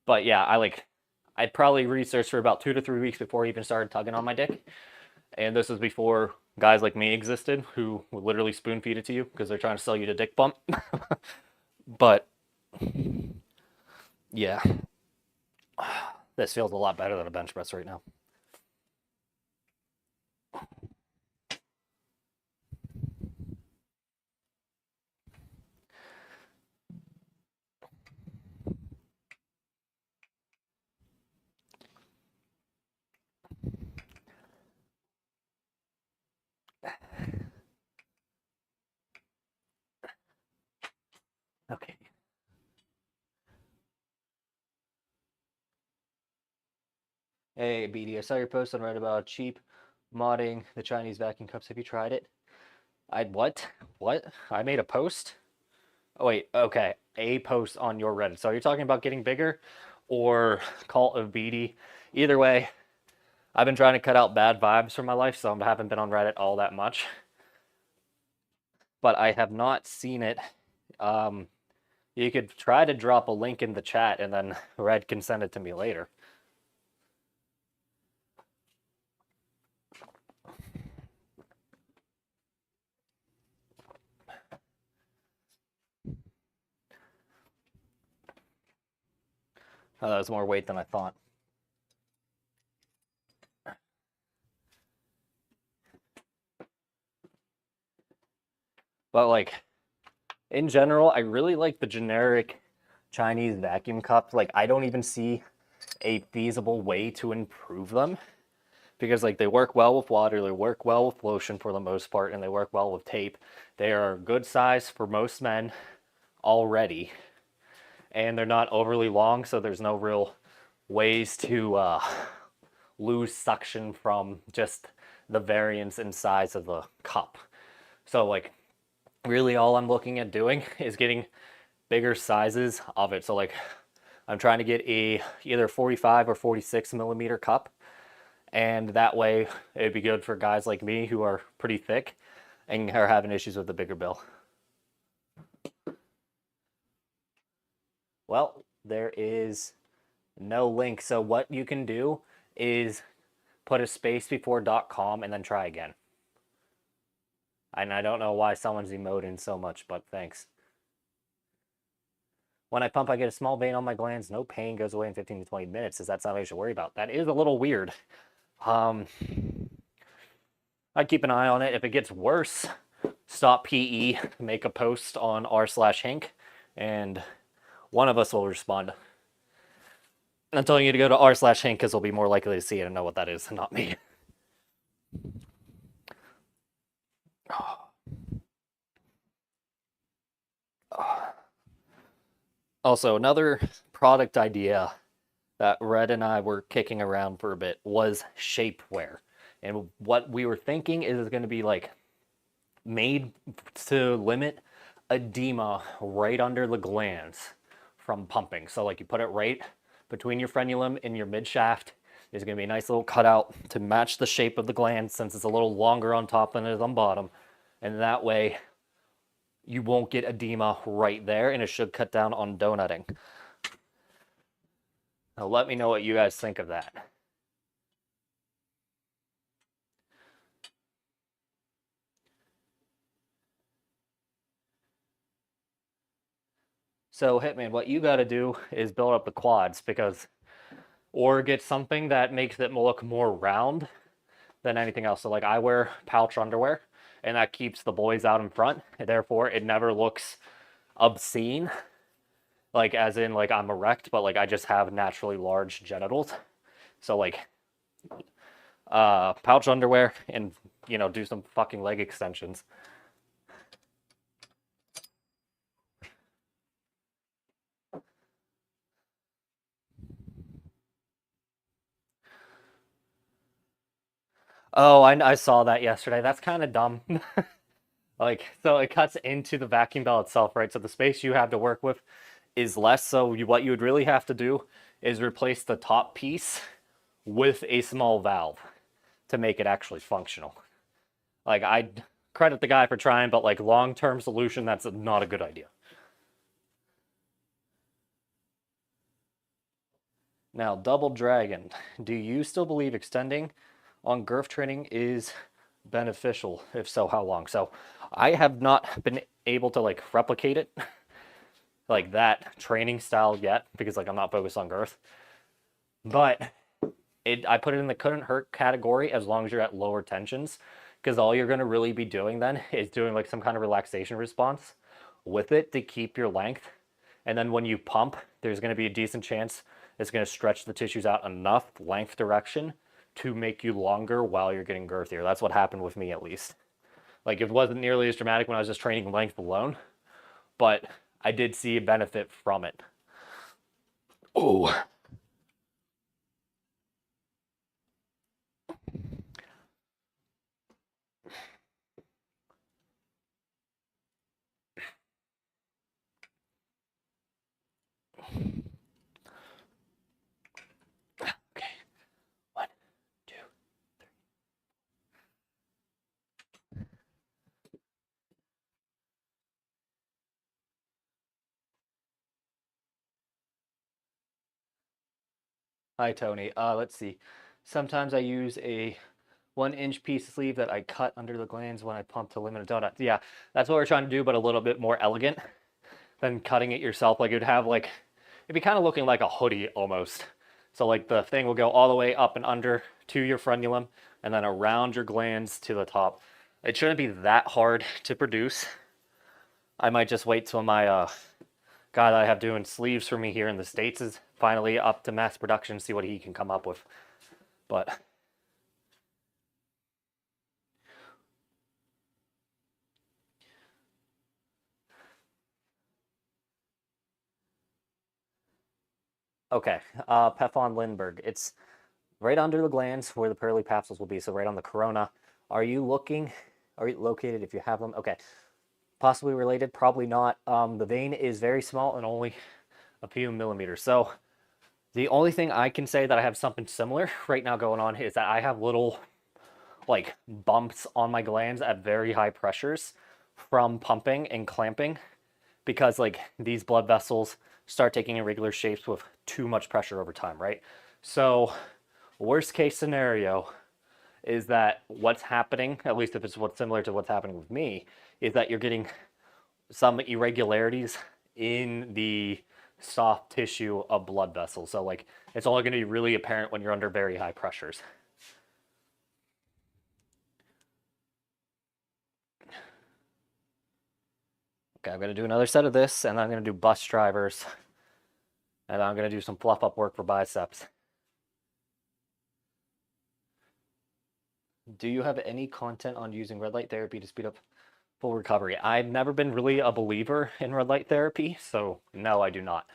S1: But yeah, I'd probably researched for about 2 to 3 weeks before I even started tugging on my dick. And this was before guys like me existed who would literally spoon feed it to you because they're trying to sell you the dick bump. But yeah, this feels a lot better than a bench press right now. Okay. Hey, BD, I saw your post on Reddit about cheap modding the Chinese vacuum cups. Have you tried it? What? What? I made a post? Oh, wait, okay. A post on your Reddit. So you're talking about getting bigger or Cult of BD? Either way, I've been trying to cut out bad vibes from my life, so I haven't been on Reddit all that much. But I have not seen it. You could try to drop a link in the chat and then Red can send it to me later. Oh, that was more weight than I thought. But like, in general, I really like the generic Chinese vacuum cups. Like, I don't even see a feasible way to improve them because like they work well with water, they work well with lotion for the most part, and they work well with tape. They are good size for most men already, and they're not overly long, so there's no real ways to lose suction from just the variance in size of the cup. So like really all I'm looking at doing is getting bigger sizes of it. So like I'm trying to get a either 45 or 46 millimeter cup, and that way it'd be good for guys like me who are pretty thick and are having issues with the bigger bill. Well, there is no link. So what you can do is put a space before .com and then try again. And I don't know why someone's emoting so much, but thanks. When I pump, I get a small vein on my glands. No pain, goes away in 15 to 20 minutes. Is that something I should worry about? That is a little weird. I'd keep an eye on it. If it gets worse, stop PE, make a post on r/Hank, and one of us will respond. And I'm telling you to go to r/Hank because we'll be more likely to see it and know what that is, not me. Also, another product idea that Red and I were kicking around for a bit was shapewear. And what we were thinking is going to be like made to limit edema right under the glands from pumping. So like you put it right between your frenulum and your mid shaft. There's going to be a nice little cutout to match the shape of the gland since it's a little longer on top than it is on bottom. And that way you won't get edema right there, and it should cut down on donutting. Now let me know what you guys think of that. So Hitman, what you got to do is build up the quads or get something that makes it look more round than anything else. So like I wear pouch underwear, and that keeps the boys out in front. And therefore, it never looks obscene. Like as in like I'm erect, but like I just have naturally large genitals. So like pouch underwear and do some fucking leg extensions. Oh, I saw that yesterday. That's kind of dumb. Like, so it cuts into the vacuum bell itself, right? So the space you have to work with is less. So what you would really have to do is replace the top piece with a small valve to make it actually functional. Like, I credit the guy for trying, but like long-term solution, that's not a good idea. Now, Double Dragon, do you still believe extending on girth training is beneficial? If so, how long? So I have not been able to like replicate it like that training style yet because like I'm not focused on girth. But I put it in the couldn't hurt category as long as you're at lower tensions, because all you're going to really be doing then is doing like some kind of relaxation response with it to keep your length. And then when you pump, there's going to be a decent chance it's going to stretch the tissues out enough length direction to make you longer while you're getting girthier. That's what happened with me, at least. Like, it wasn't nearly as dramatic when I was just training length alone, but I did see a benefit from it. Oh. Okay. 1, 2, 3. Hi, Tony. Let's see. Sometimes I use a 1-inch piece of sleeve that I cut under the glands when I pump to limit a donut. Yeah, that's what we're trying to do, but a little bit more elegant than cutting it yourself. Like it'd be kind of looking like a hoodie almost. So like the thing will go all the way up and under to your frenulum and then around your glands to the top. It shouldn't be that hard to produce. I might just wait till my guy that I have doing sleeves for me here in the States is finally up to mass production, see what he can come up with. But okay, Pefon Lindbergh. It's right under the glands where the pearly capsules will be, so right on the corona. Are you located if you have them? Okay. Possibly related, probably not. The vein is very small and only a few millimeters. So the only thing I can say that I have something similar right now going on is that I have little like bumps on my glands at very high pressures from pumping and clamping because like these blood vessels start taking irregular shapes with too much pressure over time, right? So worst case scenario is that what's happening, at least if it's what's similar to what's happening with me, is that you're getting some irregularities in the soft tissue of blood vessels. So like it's only going to be really apparent when you're under very high pressures. Okay, I'm going to do another set of this, and I'm going to do bus drivers, and I'm going to do some fluff up work for biceps. Do you have any content on using red light therapy to speed up full recovery? I've never been really a believer in red light therapy, so no, I do not.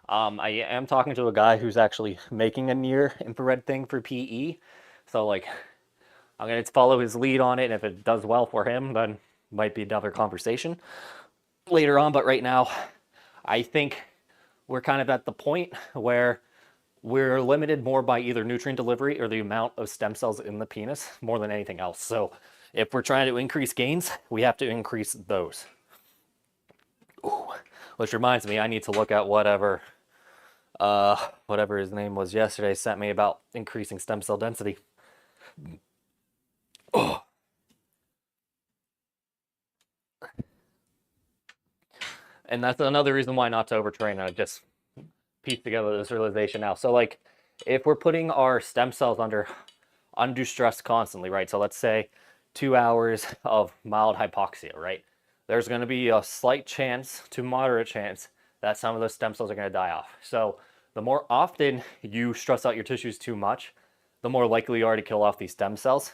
S1: I am talking to a guy who's actually making a near infrared thing for PE, so like I'm going to follow his lead on it, and if it does well for him, then might be another conversation later on. But right now, I think we're kind of at the point where we're limited more by either nutrient delivery or the amount of stem cells in the penis more than anything else. So if we're trying to increase gains, we have to increase those. Ooh, which reminds me, I need to look at whatever his name was yesterday sent me about increasing stem cell density. Oh. And that's another reason why not to overtrain. I just pieced together this realization now. So like if we're putting our stem cells under undue stress constantly, right? So let's say 2 hours of mild hypoxia, right? There's going to be a slight chance to moderate chance that some of those stem cells are going to die off. So the more often you stress out your tissues too much, the more likely you are to kill off these stem cells.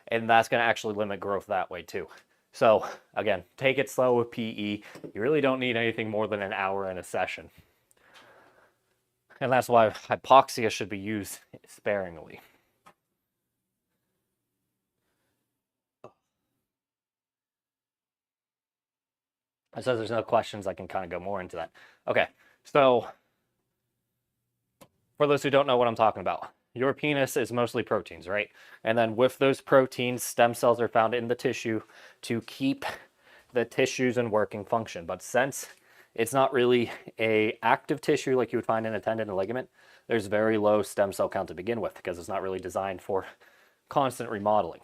S1: And that's going to actually limit growth that way too. So again, take it slow with PE. You really don't need anything more than an hour in a session. And that's why hypoxia should be used sparingly. It says there's no questions. I can kind of go more into that. Okay, so for those who don't know what I'm talking about, your penis is mostly proteins, right? And then with those proteins, stem cells are found in the tissue to keep the tissues in working function. But since it's not really a active tissue like you would find in a tendon and ligament, there's very low stem cell count to begin with because it's not really designed for constant remodeling.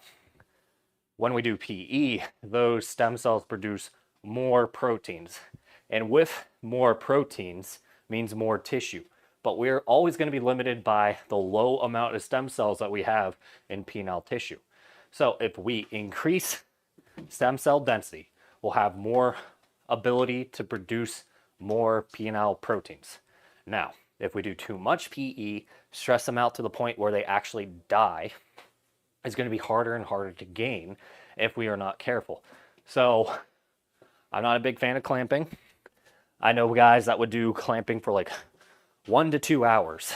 S1: When we do PE, those stem cells produce more proteins. And with more proteins means more tissue. But we're always going to be limited by the low amount of stem cells that we have in penile tissue. So if we increase stem cell density, we'll have more ability to produce more penile proteins. Now, if we do too much PE, stress them out to the point where they actually die, it's going to be harder and harder to gain if we are not careful. So I'm not a big fan of clamping. I know guys that would do clamping for like 1 to 2 hours.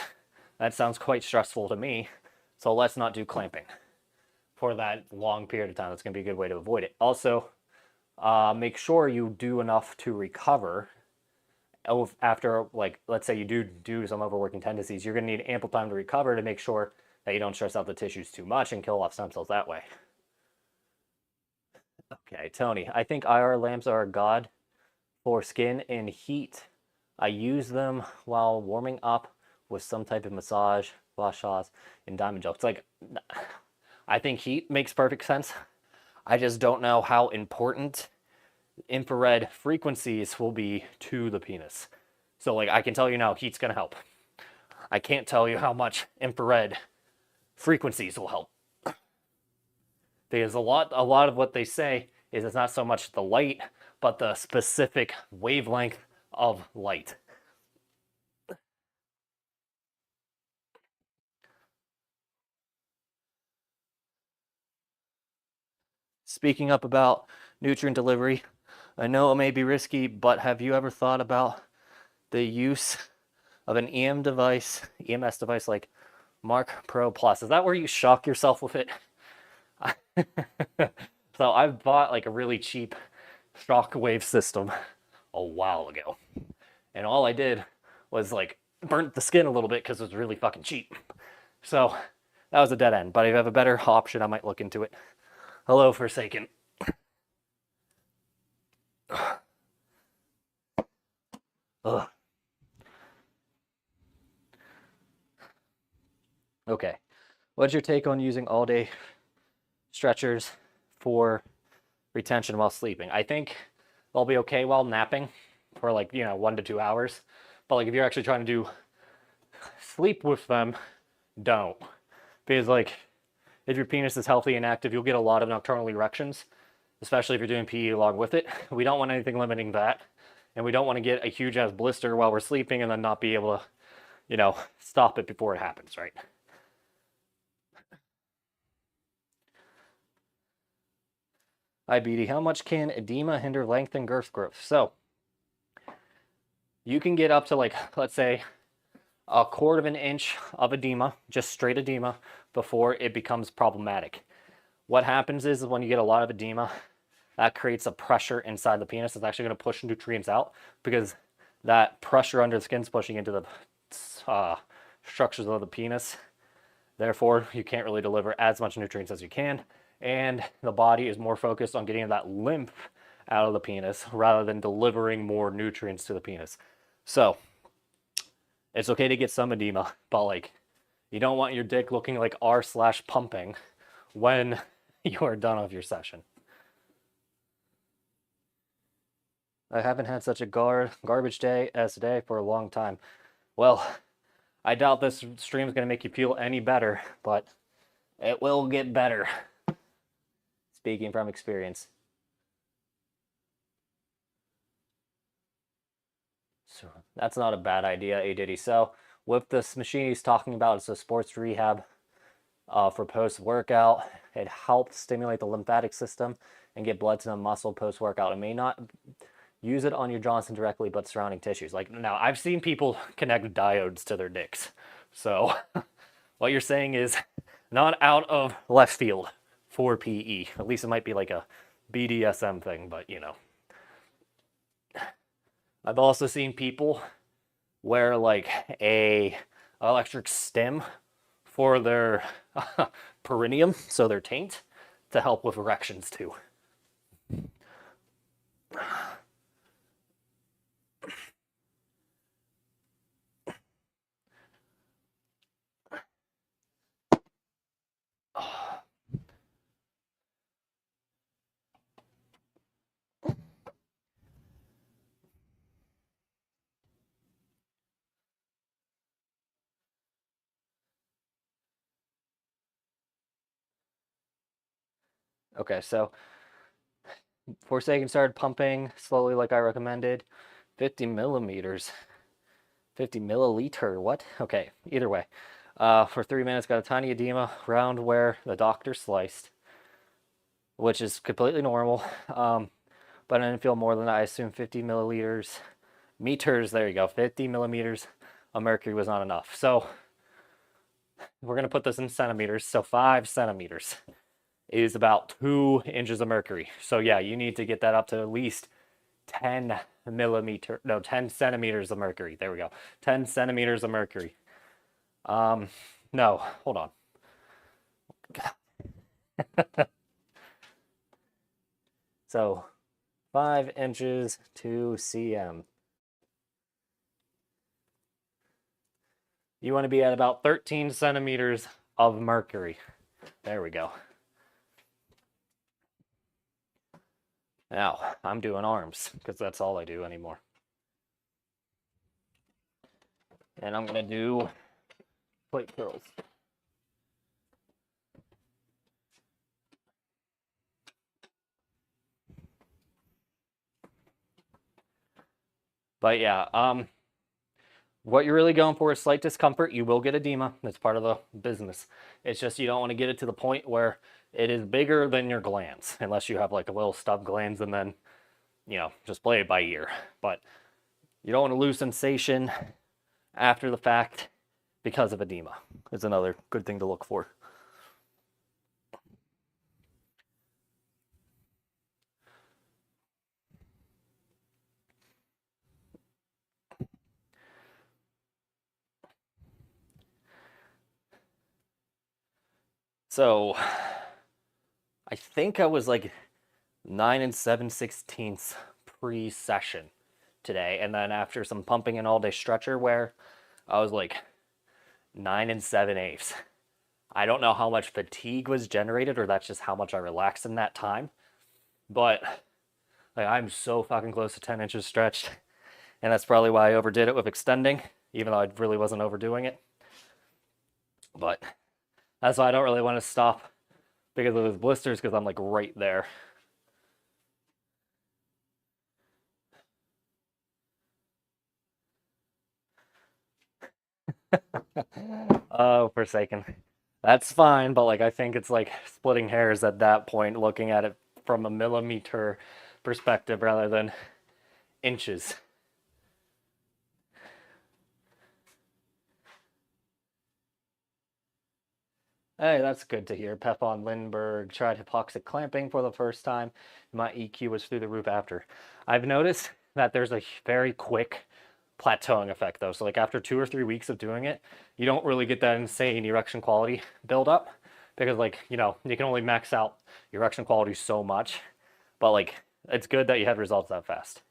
S1: That sounds quite stressful to me. So let's not do clamping for that long period of time. That's going to be a good way to avoid it. Also, make sure you do enough to recover. After, like, let's say you do some overworking tendencies, you're going to need ample time to recover to make sure that you don't stress out the tissues too much and kill off stem cells that way. Okay, Tony, I think IR lamps are a god for skin and heat. I use them while warming up with some type of massage, washes, and diamond gel. It's like, I think heat makes perfect sense. I just don't know how important infrared frequencies will be to the penis. So like, I can tell you now, heat's gonna help. I can't tell you how much infrared frequencies will help. Because a lot of what they say is it's not so much the light, but the specific wavelength of light. Speaking up about nutrient delivery, I know it may be risky, but have you ever thought about the use of an EMS device like Mark Pro Plus? Is that where you shock yourself with it? So I bought like a really cheap shockwave system a while ago. And all I did was like burnt the skin a little bit because it was really fucking cheap. So that was a dead end. But if you have a better option, I might look into it. Hello, Forsaken. Ugh. Okay. What's your take on using all-day stretchers for retention while sleeping? I think they'll be okay while napping for like, 1 to 2 hours. But like if you're actually trying to do sleep with them, don't. Because like if your penis is healthy and active, you'll get a lot of nocturnal erections. especially if you're doing PE along with it. We don't want anything limiting that. And we don't want to get a huge ass blister while we're sleeping and then not be able to, you know, stop it before it happens, right? Hi, BD. How much can edema hinder length and girth growth? So, you can get up to, like, let's say, a quarter of an inch of edema, just straight edema, before it becomes problematic. What happens is when you get a lot of edema, that creates a pressure inside the penis. It's actually going to push nutrients out because that pressure under the skin is pushing into the structures of the penis. Therefore, you can't really deliver as much nutrients as you can, and the body is more focused on getting that lymph out of the penis rather than delivering more nutrients to the penis. So, it's okay to get some edema, but like, you don't want your dick looking like r/pumping when you are done with your session. I haven't had such a garbage day as today for a long time. Well, I doubt this stream is going to make you feel any better, but it will get better. Speaking from experience. So that's not a bad idea, A Diddy. So with this machine he's talking about, it's a sports rehab for post-workout. It helps stimulate the lymphatic system and get blood to the muscle post-workout. It may not use it on your Johnson directly, but surrounding tissues. Like, now, I've seen people connect diodes to their dicks. So what you're saying is not out of left field for PE. At least it might be like a BDSM thing, but you know. I've also seen people wear like a electric stim for their perineum, so their taint, to help with erections too. Okay, so Forsaken started pumping slowly like I recommended. 50 millimeters. 50 milliliter, what? Okay, either way. For 3 minutes, got a tiny edema around where the doctor sliced, which is completely normal. But I didn't feel more than that. I assume 50 milliliters. Meters, there you go. 50 millimeters of mercury was not enough. So we're going to put this in centimeters. So 5 centimeters is about 2 inches of mercury. So yeah, you need to get that up to at least 10 centimeters of mercury. There we go. 10 centimeters of mercury. No, hold on. So 5 inches to cm. You want to be at about 13 centimeters of mercury. There we go. Now, I'm doing arms, because that's all I do anymore. And I'm going to do plate curls. But yeah, what you're really going for is slight discomfort. You will get edema. That's part of the business. It's just you don't want to get it to the point where it is bigger than your glands, unless you have like a little stub glands and then, you know, just play it by ear. But you don't want to lose sensation after the fact because of edema. It's another good thing to look for. So I think I was like 9 7/16 pre-session today, and then after some pumping and all-day stretcher wear, I was like 9 7/8. I don't know how much fatigue was generated, or that's just how much I relaxed in that time, but like, I'm so fucking close to 10 inches stretched, and that's probably why I overdid it with extending, even though I really wasn't overdoing it. But that's why I don't really want to stop because of those blisters, because I'm like right there. Oh, Forsaken. That's fine, but like I think it's like splitting hairs at that point, looking at it from a millimeter perspective rather than inches. Hey, that's good to hear. Pefon Lindbergh tried hypoxic clamping for the first time. My EQ was through the roof after. I've noticed that there's a very quick plateauing effect though. So like after 2 or 3 weeks of doing it, you don't really get that insane erection quality build up because like, you can only max out erection quality so much. But like it's good that you had results that fast.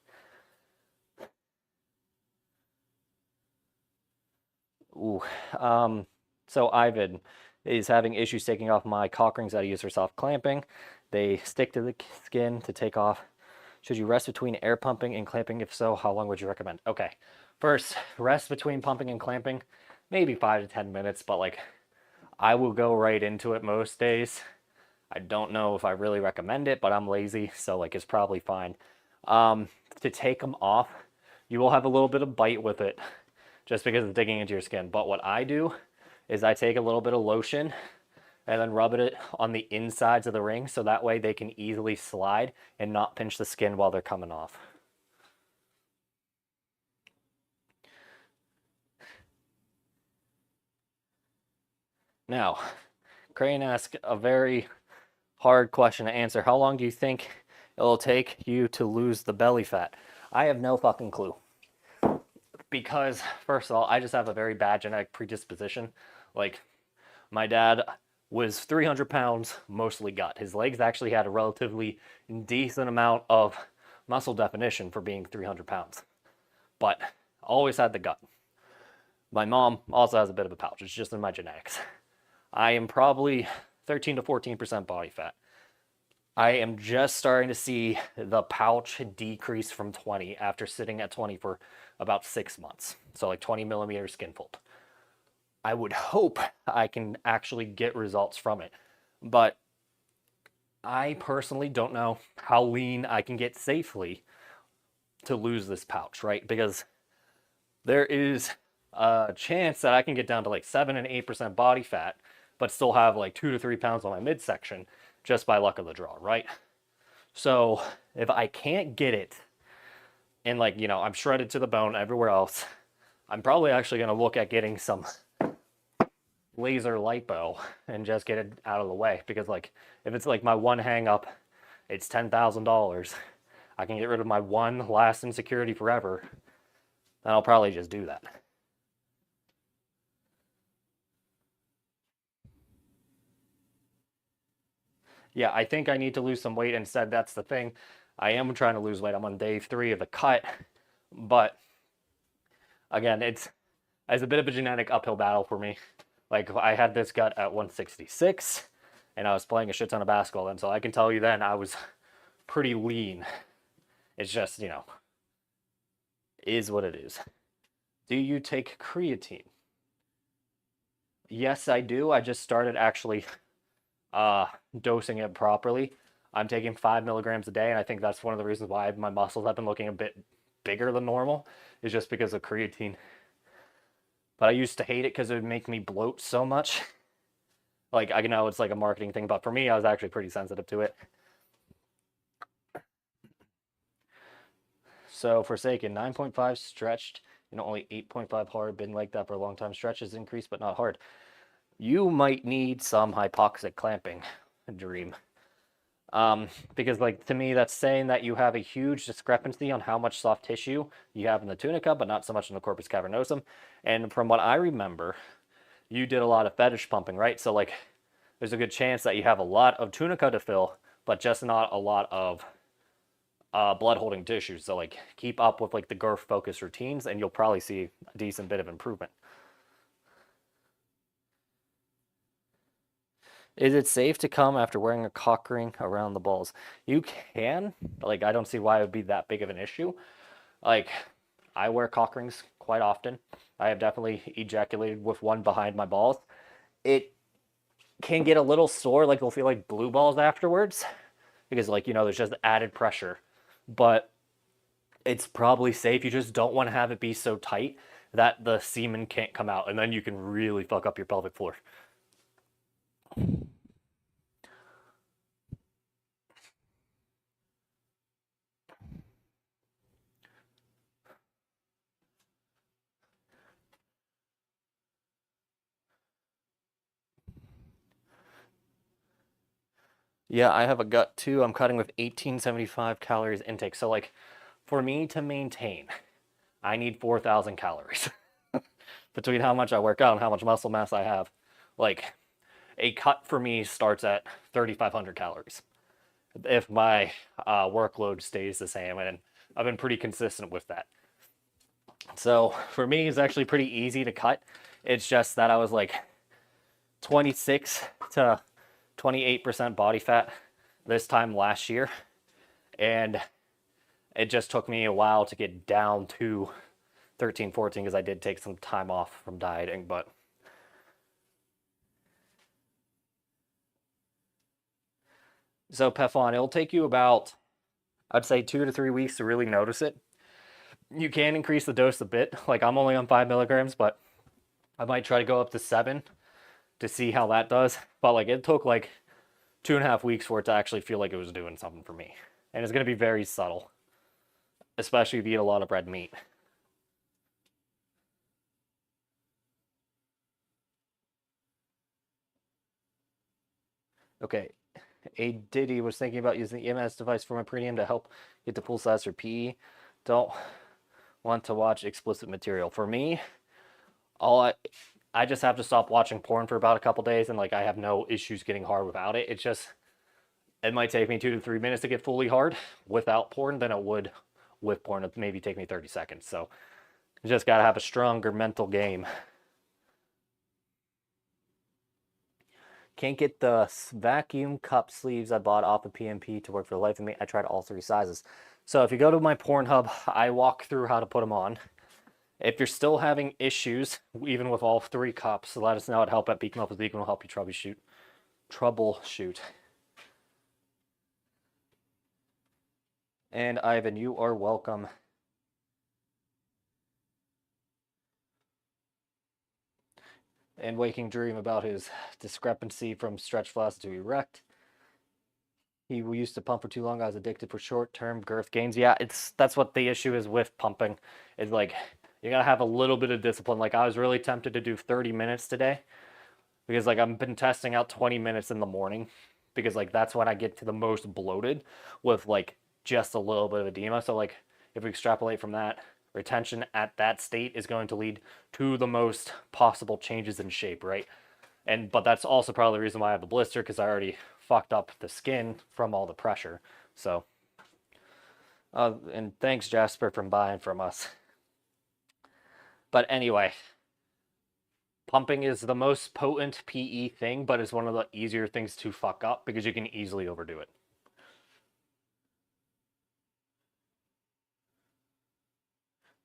S1: Ooh. So Ivan is having issues taking off my cock rings that I use for soft clamping. They stick to the skin to take off. Should you rest between air pumping and clamping? If so, how long would you recommend? Okay. First, rest between pumping and clamping, maybe 5 to 10 minutes, but like I will go right into it most days. I don't know if I really recommend it, but I'm lazy, so like it's probably fine. To take them off, you will have a little bit of bite with it just because it's digging into your skin. But what I do is I take a little bit of lotion and then rub it on the insides of the ring so that way they can easily slide and not pinch the skin while they're coming off. Now, Crane asked a very hard question to answer. How long do you think it'll take you to lose the belly fat? I have no fucking clue. Because, first of all, I just have a very bad genetic predisposition. Like, my dad was 300 pounds, mostly gut. His legs actually had a relatively decent amount of muscle definition for being 300 pounds. But always had the gut. My mom also has a bit of a pouch. It's just in my genetics. I am probably 13 to 14% body fat. I am just starting to see the pouch decrease from 20 after sitting at 20 for about 6 months. So like 20 millimeter skin fold. I would hope I can actually get results from it. But I personally don't know how lean I can get safely to lose this pouch, right? Because there is a chance that I can get down to like 7 and 8% body fat, but still have like 2 to 3 pounds on my midsection just by luck of the draw, right? So if I can't get it and like, I'm shredded to the bone everywhere else, I'm probably actually going to look at getting some laser lipo and just get it out of the way because like if it's like my one hang up, it's $10,000. I can get rid of my one last insecurity forever. Then I'll probably just do that. Yeah, I think I need to lose some weight instead. That's the thing. I am trying to lose weight. I'm on day 3 of the cut, but again, it's a bit of a genetic uphill battle for me. Like I had this gut at 166 and I was playing a shit ton of basketball then, so I can tell you then I was pretty lean. It's just, is what it is. Do you take creatine? Yes, I do. I just started actually dosing it properly. I'm taking 5 milligrams a day, and I think that's one of the reasons why my muscles have been looking a bit bigger than normal, is just because of creatine. But I used to hate it because it would make me bloat so much. Like, I know it's like a marketing thing, but for me, I was actually pretty sensitive to it. So, Forsaken, 9.5 stretched, only 8.5 hard, been like that for a long time. Stretches increased, but not hard. You might need some hypoxic clamping, Dream. Because like to me, that's saying that you have a huge discrepancy on how much soft tissue you have in the tunica, but not so much in the corpus cavernosum. And from what I remember, you did a lot of fetish pumping, right? So like, there's a good chance that you have a lot of tunica to fill, but just not a lot of blood holding tissues. So like, keep up with like the girth focus routines, and you'll probably see a decent bit of improvement. Is it safe to come after wearing a cock ring around the balls? You can. Like, I don't see why it would be that big of an issue. Like, I wear cock rings quite often. I have definitely ejaculated with one behind my balls. It can get a little sore, like it'll feel like blue balls afterwards. Because, like, there's just added pressure. But it's probably safe. You just don't want to have it be so tight that the semen can't come out, and then you can really fuck up your pelvic floor. Yeah, I have a gut too. I'm cutting with 1875 calories intake. So like for me to maintain, I need 4,000 calories between how much I work out and how much muscle mass I have. Like a cut for me starts at 3,500 calories if my workload stays the same, and I've been pretty consistent with that. So for me, it's actually pretty easy to cut. It's just that I was like 26 to 28% body fat this time last year, and it just took me a while to get down to 13, 14 because I did take some time off from dieting, but so Pefon, it'll take you about, I'd say 2 to 3 weeks to really notice it. You can increase the dose a bit. Like I'm only on 5 milligrams, but I might try to go up to 7 to see how that does. But like it took like 2.5 weeks for it to actually feel like it was doing something for me. And it's going to be very subtle, especially if you eat a lot of red meat. Okay, a Diddy was thinking about using the EMS device for my prenatal to help get the full size for PE. Don't want to watch explicit material. For me, all I just have to stop watching porn for about a couple days, and like I have no issues getting hard without it. It's just it might take me 2 to 3 minutes to get fully hard without porn than it would with porn. It maybe take me 30 seconds. So you just gotta have a stronger mental game. Can't get the vacuum cup sleeves I bought off of PMP to work for the life of me. I tried all 3 sizes. So if you go to my Pornhub, I walk through how to put them on. If you're still having issues, even with all 3 cups, let us know at help at Beacon Up with Beacon will help you troubleshoot. And Ivan, you are welcome. And Waking Dream about his discrepancy from stretch flaccid to erect. He used to pump for too long. I was addicted for short-term girth gains. Yeah, that's what the issue is with pumping. It's like you gotta have a little bit of discipline. Like I was really tempted to do 30 minutes today because like I've been testing out 20 minutes in the morning because like that's when I get to the most bloated with like just a little bit of edema. So like if we extrapolate from that, retention at that state is going to lead to the most possible changes in shape, right? But that's also probably the reason why I have the blister, because I already fucked up the skin from all the pressure. So and thanks Jasper for buying from us. But anyway, pumping is the most potent PE thing, but it's one of the easier things to fuck up because you can easily overdo it.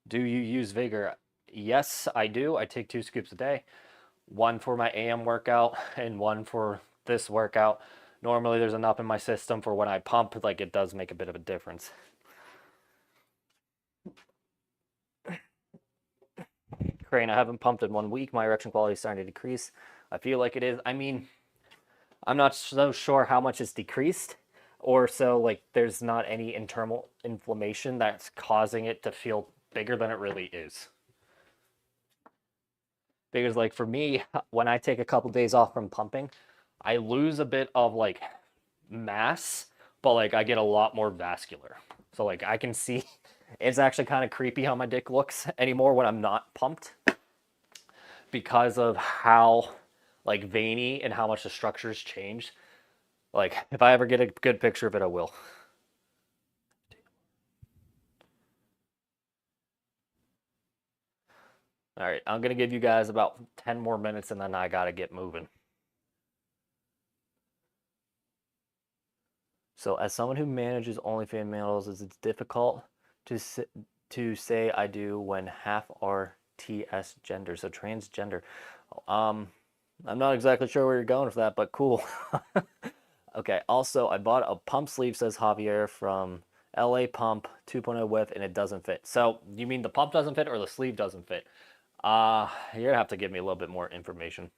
S1: Do you use Vigor? Yes, I do. I take 2 scoops a day. One for my AM workout and one for this workout. Normally there's enough in my system for when I pump, like it does make a bit of a difference. Crane, I haven't pumped in 1 week. My erection quality is starting to decrease. I feel like it is. I mean, I'm not so sure how much it's decreased, or so like there's not any internal inflammation that's causing it to feel bigger than it really is. Because like for me, when I take a couple days off from pumping, I lose a bit of like mass, but like I get a lot more vascular. So like I can see it's actually kind of creepy how my dick looks anymore when I'm not pumped because of how like veiny and how much the structure's changed. Like if I ever get a good picture of it, I will. All right, I'm gonna give you guys about 10 more minutes and then I gotta get moving. So as someone who manages OnlyFans models, it's difficult to say I do when half are TS gender, so transgender. I'm not exactly sure where you're going with that, but cool. Okay, also I bought a pump sleeve, says Javier, from LA Pump 2.0 width, and it doesn't fit. So you mean the pump doesn't fit or the sleeve doesn't fit? You're gonna have to give me a little bit more information.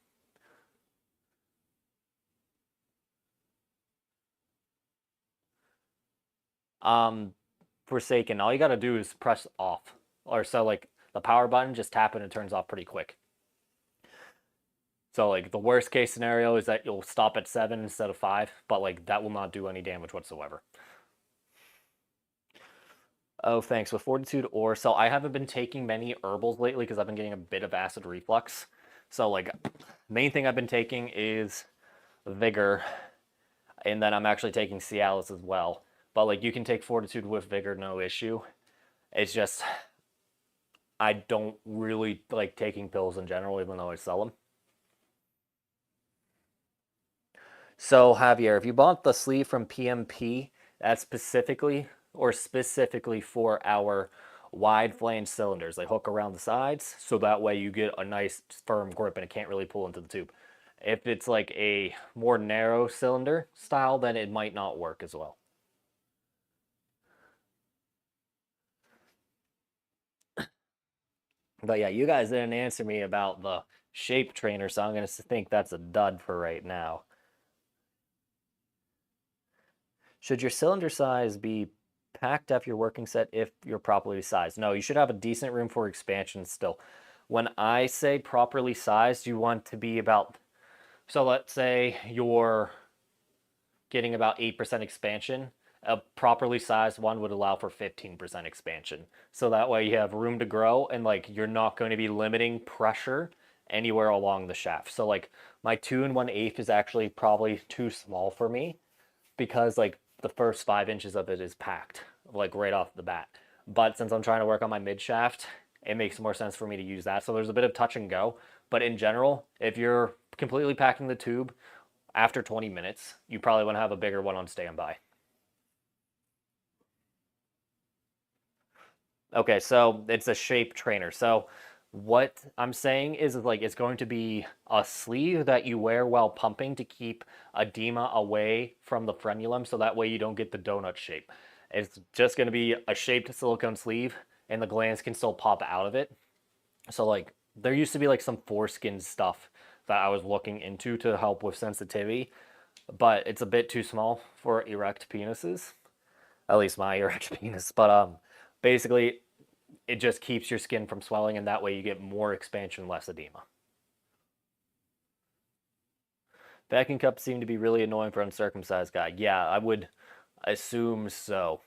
S1: Forsaken, all you gotta do is press off. Or so like the power button, just tap it and it turns off pretty quick. So like the worst case scenario is that you'll stop at 7 instead of 5, but like that will not do any damage whatsoever. Oh, thanks. With Fortitude or so I haven't been taking many herbals lately because I've been getting a bit of acid reflux. So like main thing I've been taking is Vigor, and then I'm actually taking Cialis as well. But like you can take Fortitude with Vigor, no issue. It's just I don't really like taking pills in general, even though I sell them. So Javier, if you bought the sleeve from PMP, that's specifically for our wide flange cylinders. They hook around the sides, so that way you get a nice firm grip and it can't really pull into the tube. If it's like a more narrow cylinder style, then it might not work as well. But yeah, you guys didn't answer me about the shape trainer, so I'm going to think that's a dud for right now. Should your cylinder size be packed up your working set if you're properly sized? No, you should have a decent room for expansion still. When I say properly sized, you want to be about, so let's say you're getting about 8% expansion. A properly sized one would allow for 15% expansion. So that way you have room to grow and like you're not going to be limiting pressure anywhere along the shaft. So like my 2 1/8 is actually probably too small for me because like the first 5 inches of it is packed, like right off the bat. But since I'm trying to work on my mid shaft, it makes more sense for me to use that. So there's a bit of touch and go. But in general, if you're completely packing the tube after 20 minutes, you probably want to have a bigger one on standby. Okay, so it's a shape trainer. So what I'm saying is like it's going to be a sleeve that you wear while pumping to keep edema away from the frenulum so that way you don't get the donut shape. It's just going to be a shaped silicone sleeve and the glands can still pop out of it. So like there used to be like some foreskin stuff that I was looking into to help with sensitivity, but it's a bit too small for erect penises. At least my erect penis. But basically it just keeps your skin from swelling, and that way you get more expansion, less edema. Vacuum cups seem to be really annoying for uncircumcised guy. Yeah, I would assume so.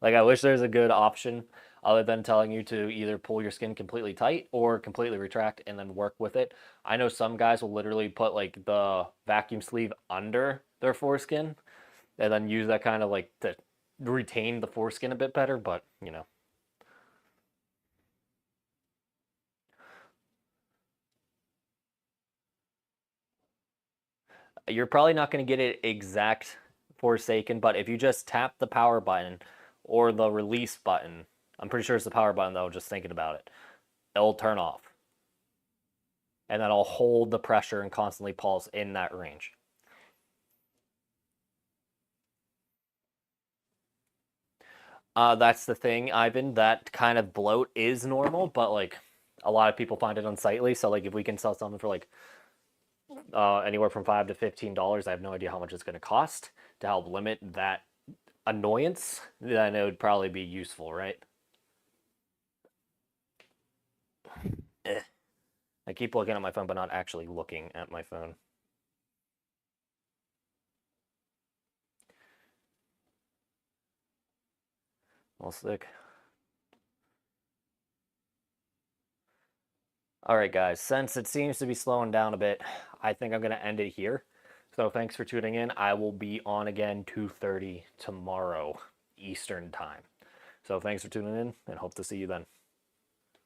S1: Like, I wish there's a good option other than telling you to either pull your skin completely tight or completely retract and then work with it. I know some guys will literally put like the vacuum sleeve under their foreskin and then use that kind of like to retain the foreskin a bit better, but you know. You're probably not going to get it exact Forsaken, but if you just tap the power button or the release button, I'm pretty sure it's the power button though, just thinking about it, it'll turn off. And that'll hold the pressure and constantly pulse in that range. That's the thing, Ivan. That kind of bloat is normal, but like a lot of people find it unsightly. So like if we can sell something for like anywhere from $5 to $15, I have no idea how much it's going to cost to help limit that annoyance, then it would probably be useful, right? Eh. I keep looking at my phone, but not actually looking at my phone. Well, sick. All right, guys, since it seems to be slowing down a bit, I think I'm going to end it here. So thanks for tuning in. I will be on again 2:30 tomorrow Eastern time. So thanks for tuning in and hope to see you then.